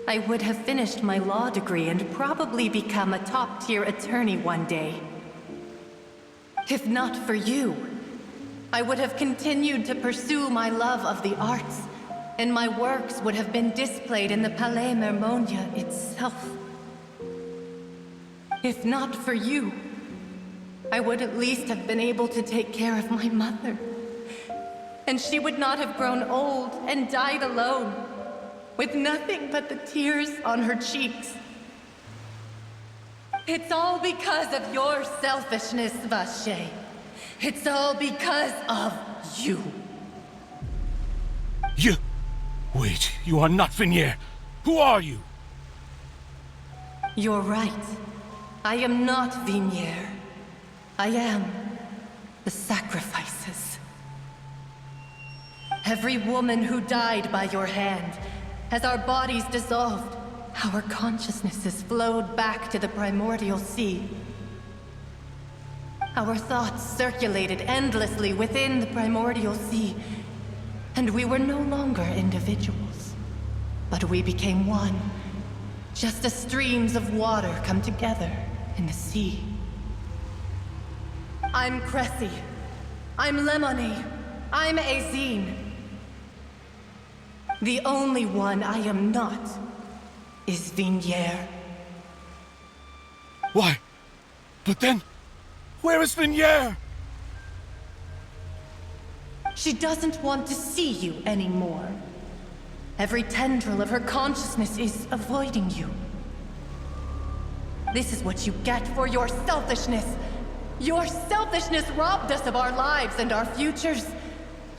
I would have finished my law degree and probably become a top-tier attorney one day. If not for you, I would have continued to pursue my love of the arts, and my works would have been displayed in the Palais Mermonia itself. If not for you, I would at least have been able to take care of my mother. And she would not have grown old and died alone, with nothing but the tears on her cheeks. It's all because of your selfishness, Vache. It's all because of you. You... Wait, you are not Vignier. Who are you? You're right. I am not Vignier. I am the sacrifices. Every woman who died by your hand, as our bodies dissolved, our consciousnesses flowed back to the primordial sea. Our thoughts circulated endlessly within the primordial sea, and we were no longer individuals, but we became one, just as streams of water come together in the sea. I'm Cressy. I'm Lemony. I'm Azine. The only one I am not is Vignier. Why? But then, where is Vignier? She doesn't want to see you anymore. Every tendril of her consciousness is avoiding you. This is what you get for your selfishness. Your selfishness robbed us of our lives and our futures.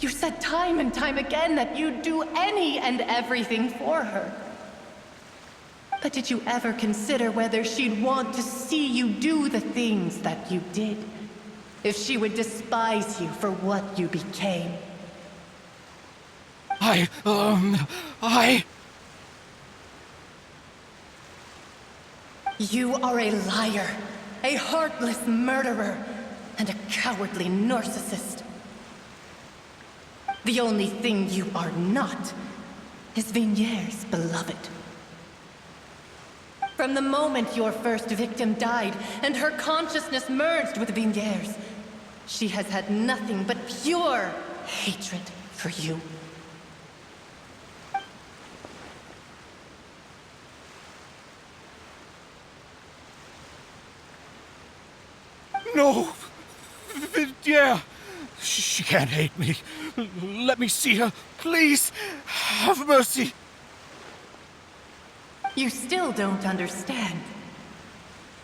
You said time and time again that you'd do any and everything for her. But did you ever consider whether she'd want to see you do the things that you did? If she would despise you for what you became? You are a liar, a heartless murderer, and a cowardly narcissist. The only thing you are not is Vignier's beloved. From the moment your first victim died and her consciousness merged with Vignier's, she has had nothing but pure hatred for you. No! Yeah! She can't hate me. Let me see her. Please! Have mercy! You still don't understand.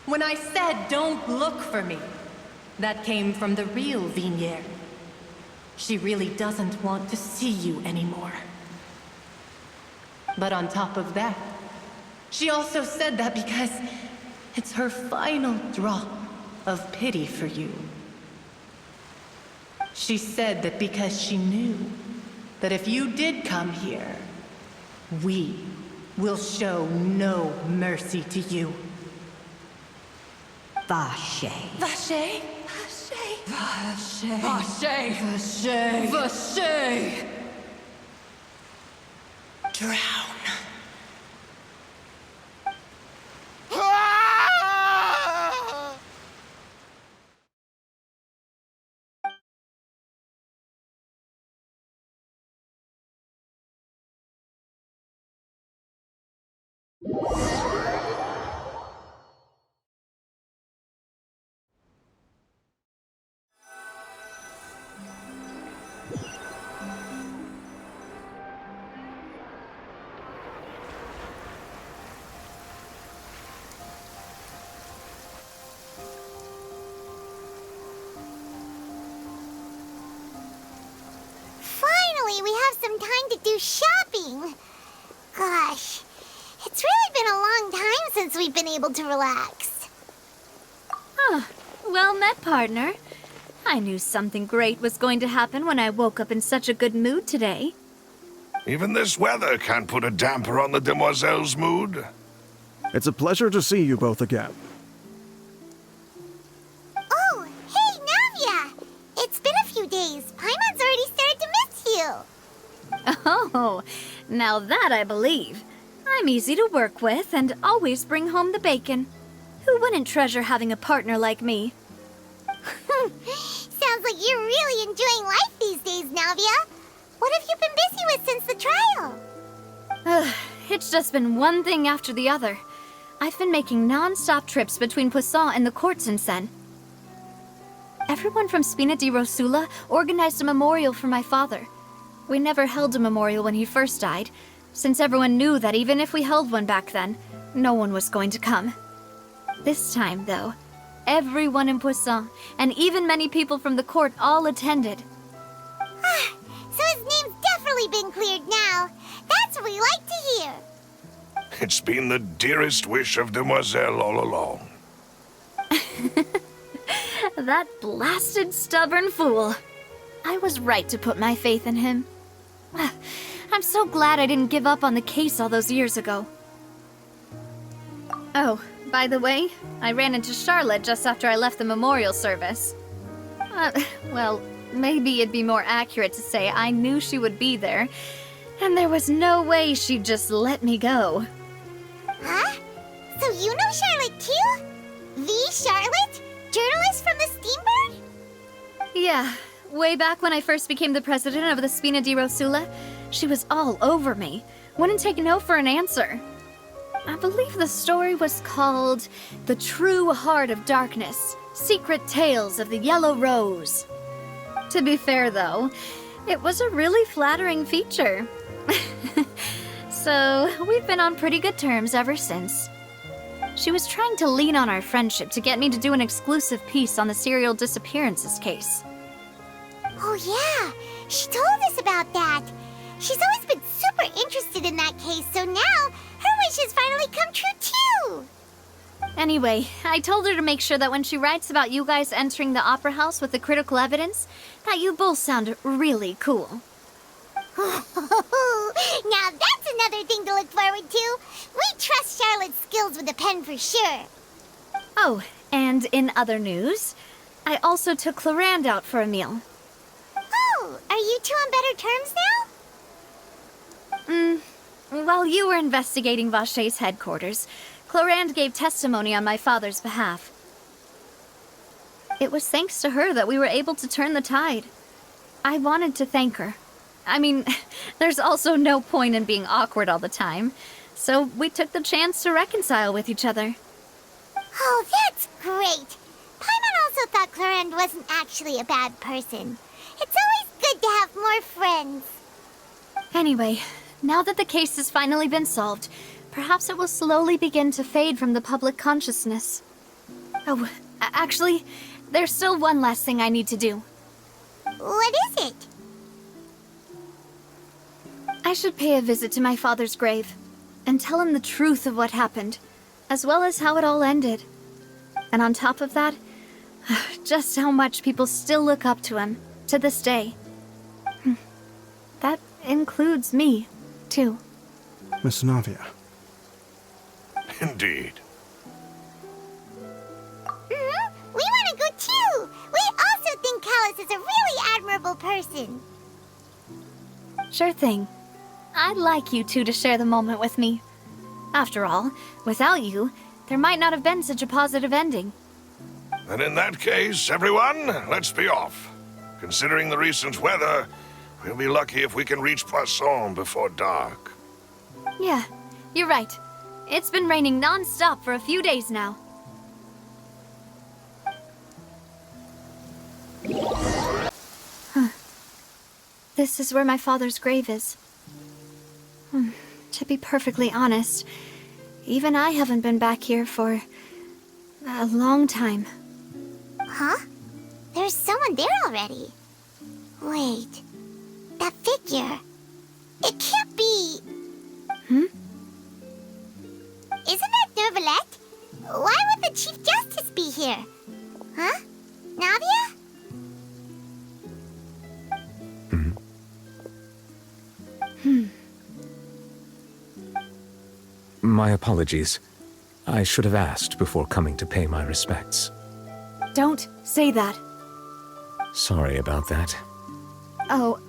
When I said don't look for me, that came from the real Vignier. She really doesn't want to see you anymore. But on top of that, she also said that because it's her final drop of pity for you. She said that because she knew that if you did come here, we will show no mercy to you. Vache. Vache? Vache. Vache. Vache. Vache. Drown. Finally, we have some time to do shopping. Gosh, it's really been a long time since we've been able to relax. Well met, partner. I knew something great was going to happen when I woke up in such a good mood today. Even this weather can't put a damper on the demoiselle's mood. It's a pleasure to see you both again. Oh, hey, Navia! It's been a few days. Paimon's already started to miss you. Oh, now that I believe. I'm easy to work with and always bring home the bacon. Who wouldn't treasure having a partner like me? Sounds like you're really enjoying life these days, Navia. What have you been busy with since the trial? It's just been one thing after the other. I've been making non-stop trips between Poisson and the court since then. Everyone from Spina di Rosula organized a memorial for my father. We never held a memorial when he first died, since everyone knew that even if we held one back then, no one was going to come. This time, though, everyone in Poisson, and even many people from the court, all attended. So his name's definitely been cleared now. That's what we like to hear. It's been the dearest wish of Demoiselle all along. That blasted stubborn fool. I was right to put my faith in him. I'm so glad I didn't give up on the case all those years ago. Oh, by the way, I ran into Charlotte just after I left the memorial service. Well, maybe it'd be more accurate to say I knew she would be there, and there was no way she'd just let me go. Huh? So you know Charlotte too? The Charlotte? Journalist from the Steambird? Yeah, way back when I first became the president of the Spina di Rosula, she was all over me. Wouldn't take no for an answer. I believe the story was called The True Heart of Darkness, Secret Tales of the Yellow Rose. To be fair, though, it was a really flattering feature. So, we've been on pretty good terms ever since. She was trying to lean on our friendship to get me to do an exclusive piece on the serial disappearances case. Oh yeah, she told us about that. She's always been super interested in that case, so now her wish has finally come true too. Anyway, I told her to make sure that when she writes about you guys entering the opera house with the critical evidence, that you both sound really cool. Now that's another thing to look forward to. We trust Charlotte's skills with the pen for sure. Oh, and in other news, I also took Clarand out for a meal. Oh, are you two on better terms now? While you were investigating Vaché's headquarters, Clarand gave testimony on my father's behalf. It was thanks to her that we were able to turn the tide. I wanted to thank her. I mean, there's also no point in being awkward all the time, so we took the chance to reconcile with each other. Oh, that's great. Paimon also thought Clarand wasn't actually a bad person. It's always good to have more friends. Anyway, now that the case has finally been solved, perhaps it will slowly begin to fade from the public consciousness. Oh, actually, there's still one last thing I need to do. What is it? I should pay a visit to my father's grave and tell him the truth of what happened, as well as how it all ended. And on top of that, just how much people still look up to him to this day. That includes me, too. Miss Navia. Indeed. We want to go too! We also think Callus is a really admirable person. Sure thing. I'd like you two to share the moment with me. After all, without you, there might not have been such a positive ending. And in that case, everyone, let's be off. Considering the recent weather, we'll be lucky if we can reach Poisson before dark. Yeah, you're right. It's been raining non-stop for a few days now. Huh. This is where my father's grave is. To be perfectly honest, even I haven't been back here for a long time. Huh? There's someone there already. Wait, that figure. It can't be... Isn't that Nervalette? Why would the Chief Justice be here? Huh? Navia? My apologies. I should have asked before coming to pay my respects. Don't say that. Sorry about that. Oh,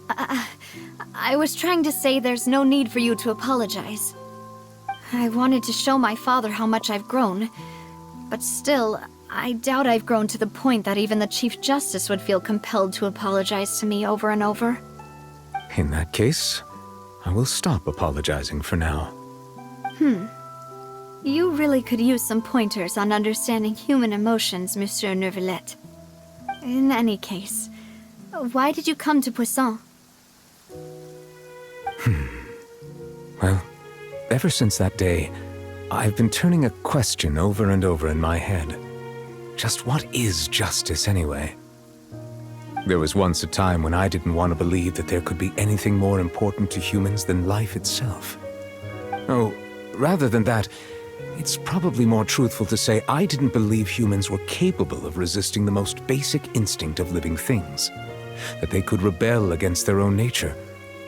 I was trying to say there's no need for you to apologize. I wanted to show my father how much I've grown, but still, I doubt I've grown to the point that even the Chief Justice would feel compelled to apologize to me over and over. In that case, I will stop apologizing for now. You really could use some pointers on understanding human emotions, Monsieur Neuvillette. In any case, why did you come to Poisson? Well, ever since that day, I've been turning a question over and over in my head. Just what is justice, anyway? There was once a time when I didn't want to believe that there could be anything more important to humans than life itself. Oh, rather than that, it's probably more truthful to say I didn't believe humans were capable of resisting the most basic instinct of living things. That they could rebel against their own nature,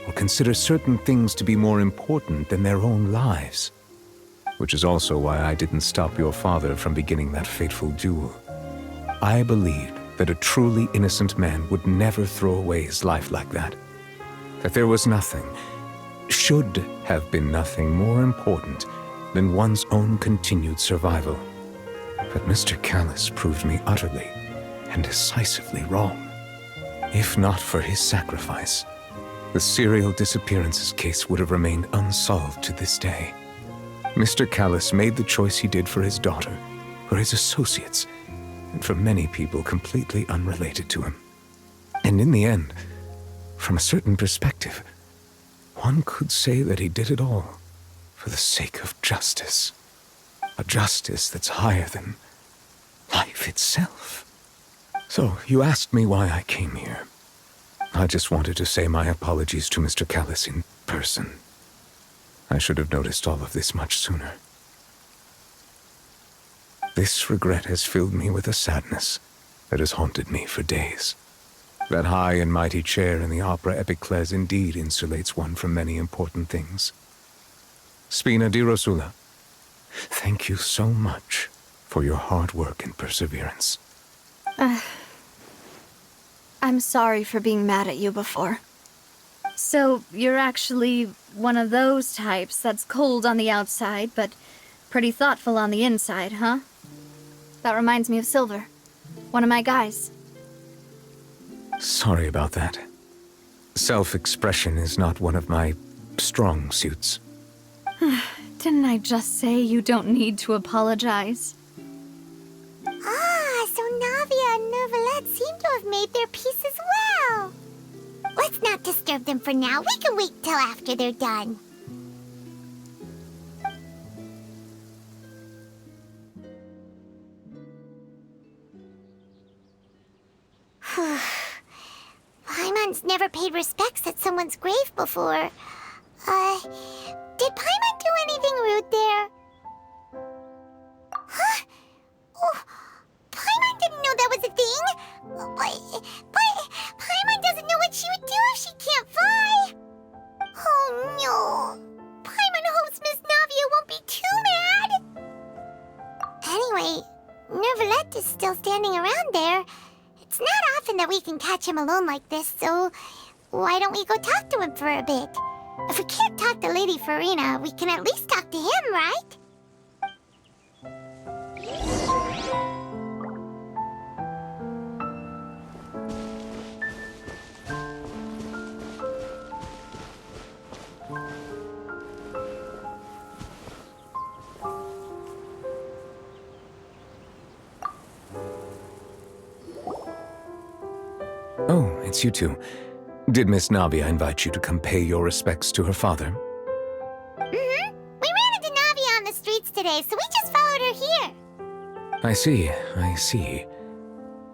or consider certain things to be more important than their own lives. Which is also why I didn't stop your father from beginning that fateful duel. I believed that a truly innocent man would never throw away his life like that. That there was nothing, should have been nothing more important than one's own continued survival. But Mr. Callis proved me utterly and decisively wrong. If not for his sacrifice, the serial disappearances case would have remained unsolved to this day. Mr. Callis made the choice he did for his daughter, for his associates, and for many people completely unrelated to him. And in the end, from a certain perspective, one could say that he did it all for the sake of justice. A justice that's higher than life itself. So, you asked me why I came here. I just wanted to say my apologies to Mr. Callis in person. I should have noticed all of this much sooner. This regret has filled me with a sadness that has haunted me for days. That high and mighty chair in the opera Epiclese indeed insulates one from many important things. Spina di Rosula, thank you so much for your hard work and perseverance. I'm sorry for being mad at you before. So, you're actually one of those types that's cold on the outside, but pretty thoughtful on the inside, huh? That reminds me of Silver, one of my guys. Sorry about that. Self-expression is not one of my strong suits. Didn't I just say you don't need to apologize? Ah, so Navia and Neuvillette seem to have made their peace as well. Let's not disturb them for now. We can wait till after they're done. Paimon's never paid respects at someone's grave before. Did Paimon do anything rude there? Huh? Oh, Paimon didn't know that was a thing. But Paimon doesn't know what she would do if she can't fly. Oh no. Paimon hopes Miss Navia won't be too mad. Anyway, Neuvillette is still standing around there. It's not often that we can catch him alone like this, so why don't we go talk to him for a bit? If we can't talk to Lady Farina, we can at least talk to him, right? Oh, it's you two. Did Miss Navia invite you to come pay your respects to her father? Mm-hmm. We ran into Navia on the streets today, so we just followed her here. I see.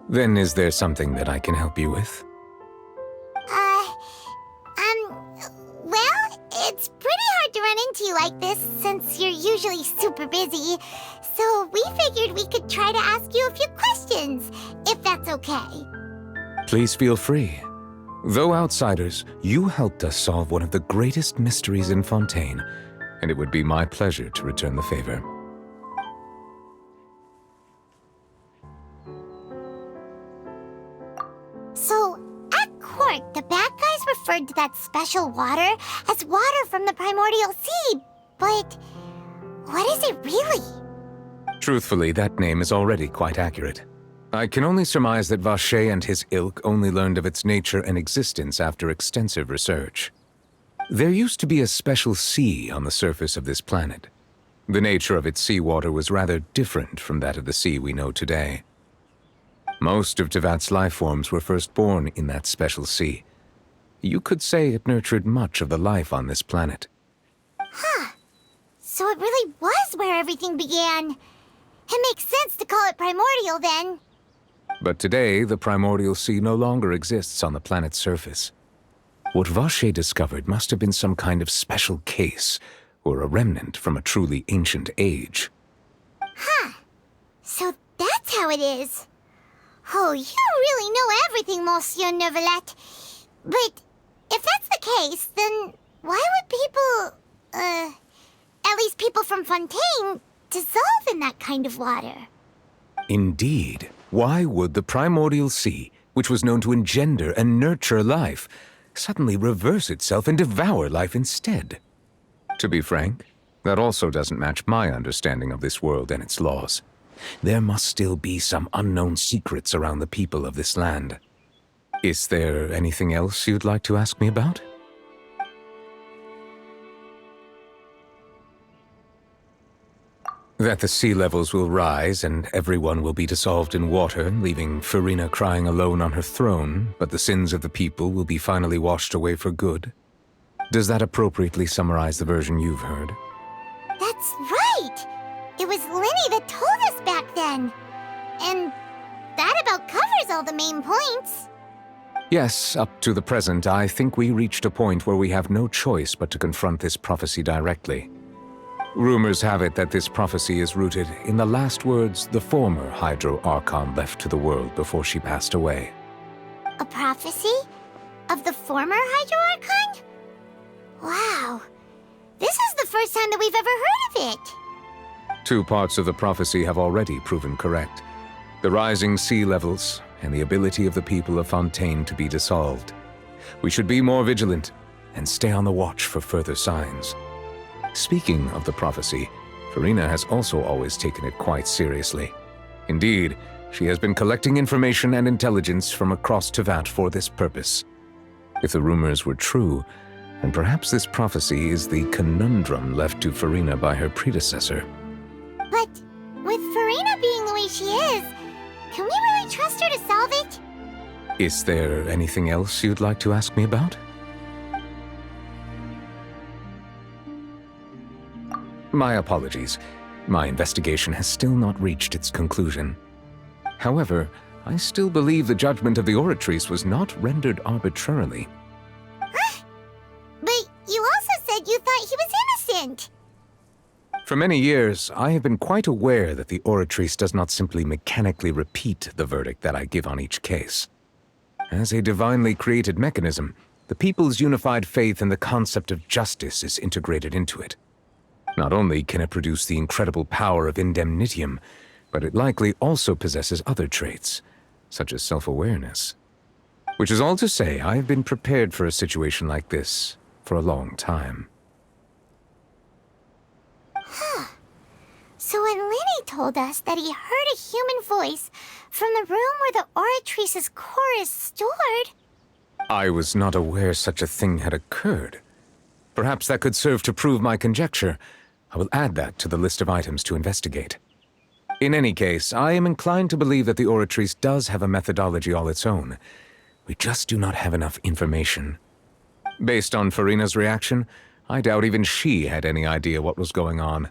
Then is there something that I can help you with? Well, it's pretty hard to run into you like this, since you're usually super busy. So we figured we could try to ask you a few questions, if that's okay. Please feel free. Though outsiders, you helped us solve one of the greatest mysteries in Fontaine, and it would be my pleasure to return the favor. So, at court, the bad guys referred to that special water as water from the primordial sea, but what is it really? Truthfully, that name is already quite accurate. I can only surmise that Vacher and his ilk only learned of its nature and existence after extensive research. There used to be a special sea on the surface of this planet. The nature of its seawater was rather different from that of the sea we know today. Most of Tevat's life forms were first born in that special sea. You could say it nurtured much of the life on this planet. Huh. So it really was where everything began. It makes sense to call it primordial then. But today, the primordial sea no longer exists on the planet's surface. What Vache discovered must have been some kind of special case, or a remnant from a truly ancient age. Huh. So that's how it is. Oh, you really know everything, Monsieur Neuvillette. But if that's the case, then why would people, at least people from Fontaine, dissolve in that kind of water? Indeed. Why would the primordial sea, which was known to engender and nurture life, suddenly reverse itself and devour life instead? To be frank, that also doesn't match my understanding of this world and its laws. There must still be some unknown secrets around the people of this land. Is there anything else you'd like to ask me about? That the sea levels will rise and everyone will be dissolved in water, leaving Farina crying alone on her throne, but the sins of the people will be finally washed away for good. Does that appropriately summarize the version you've heard? That's right! It was Linny that told us back then. And that about covers all the main points. Yes, up to the present, I think we reached a point where we have no choice but to confront this prophecy directly. Rumors have it that this prophecy is rooted in the last words the former Hydro Archon left to the world before she passed away. A prophecy? Of the former Hydro Archon? Wow. This is the first time that we've ever heard of it. 2 parts of the prophecy have already proven correct. The rising sea levels and the ability of the people of Fontaine to be dissolved. We should be more vigilant and stay on the watch for further signs. Speaking of the prophecy, Farina has also always taken it quite seriously. Indeed, she has been collecting information and intelligence from across Tevat for this purpose. If the rumors were true, then perhaps this prophecy is the conundrum left to Farina by her predecessor. But with Farina being the way she is, can we really trust her to solve it? Is there anything else you'd like to ask me about? My apologies. My investigation has still not reached its conclusion. However, I still believe the judgment of the Oratrice was not rendered arbitrarily. Huh? But you also said you thought he was innocent. For many years, I have been quite aware that the Oratrice does not simply mechanically repeat the verdict that I give on each case. As a divinely created mechanism, the people's unified faith in the concept of justice is integrated into it. Not only can it produce the incredible power of indemnitium, but it likely also possesses other traits, such as self-awareness. Which is all to say, I have been prepared for a situation like this for a long time. Huh. So when Linny told us that he heard a human voice from the room where the Oratrice's core is stored... I was not aware such a thing had occurred. Perhaps that could serve to prove my conjecture. I will add that to the list of items to investigate. In any case, I am inclined to believe that the Oratrice does have a methodology all its own. We just do not have enough information. Based on Farina's reaction, I doubt even she had any idea what was going on.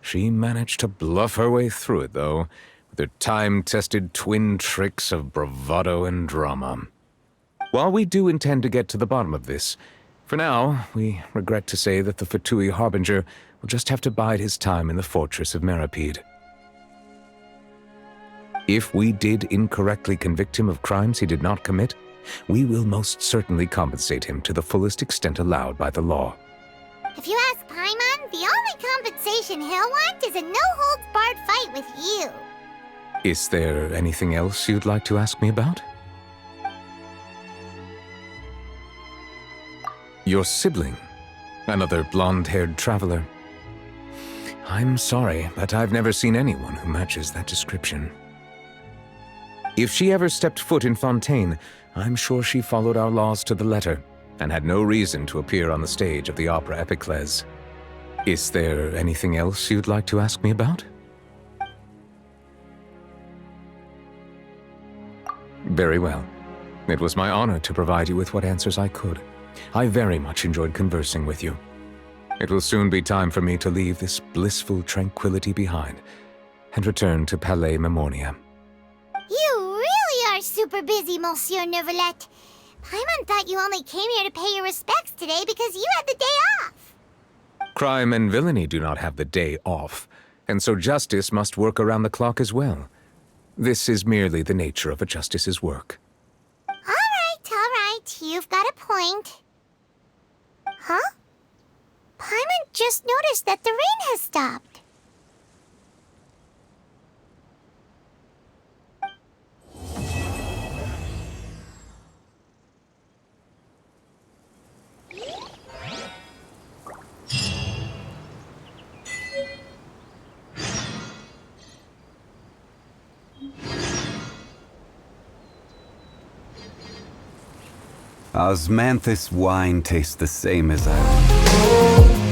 She managed to bluff her way through it, though, with her time-tested twin tricks of bravado and drama. While we do intend to get to the bottom of this, for now, we regret to say that the Fatui Harbinger will just have to bide his time in the fortress of Meripede. If we did incorrectly convict him of crimes he did not commit, we will most certainly compensate him to the fullest extent allowed by the law. If you ask Paimon, the only compensation he'll want is a no-holds-barred fight with you. Is there anything else you'd like to ask me about? Your sibling, another blonde-haired traveler. I'm sorry, but I've never seen anyone who matches that description. If she ever stepped foot in Fontaine, I'm sure she followed our laws to the letter, and had no reason to appear on the stage of the opera Epiclese. Is there anything else you'd like to ask me about? Very well. It was my honor to provide you with what answers I could. I very much enjoyed conversing with you. It will soon be time for me to leave this blissful tranquility behind and return to Palais Memoria. You really are super busy, Monsieur Neuvillette. Paimon thought you only came here to pay your respects today because you had the day off. Crime and villainy do not have the day off, and so justice must work around the clock as well. This is merely the nature of a justice's work. All right. You've got a point. Huh? Paimon just noticed that the rain has stopped. Osmanthus wine tastes the same as ours.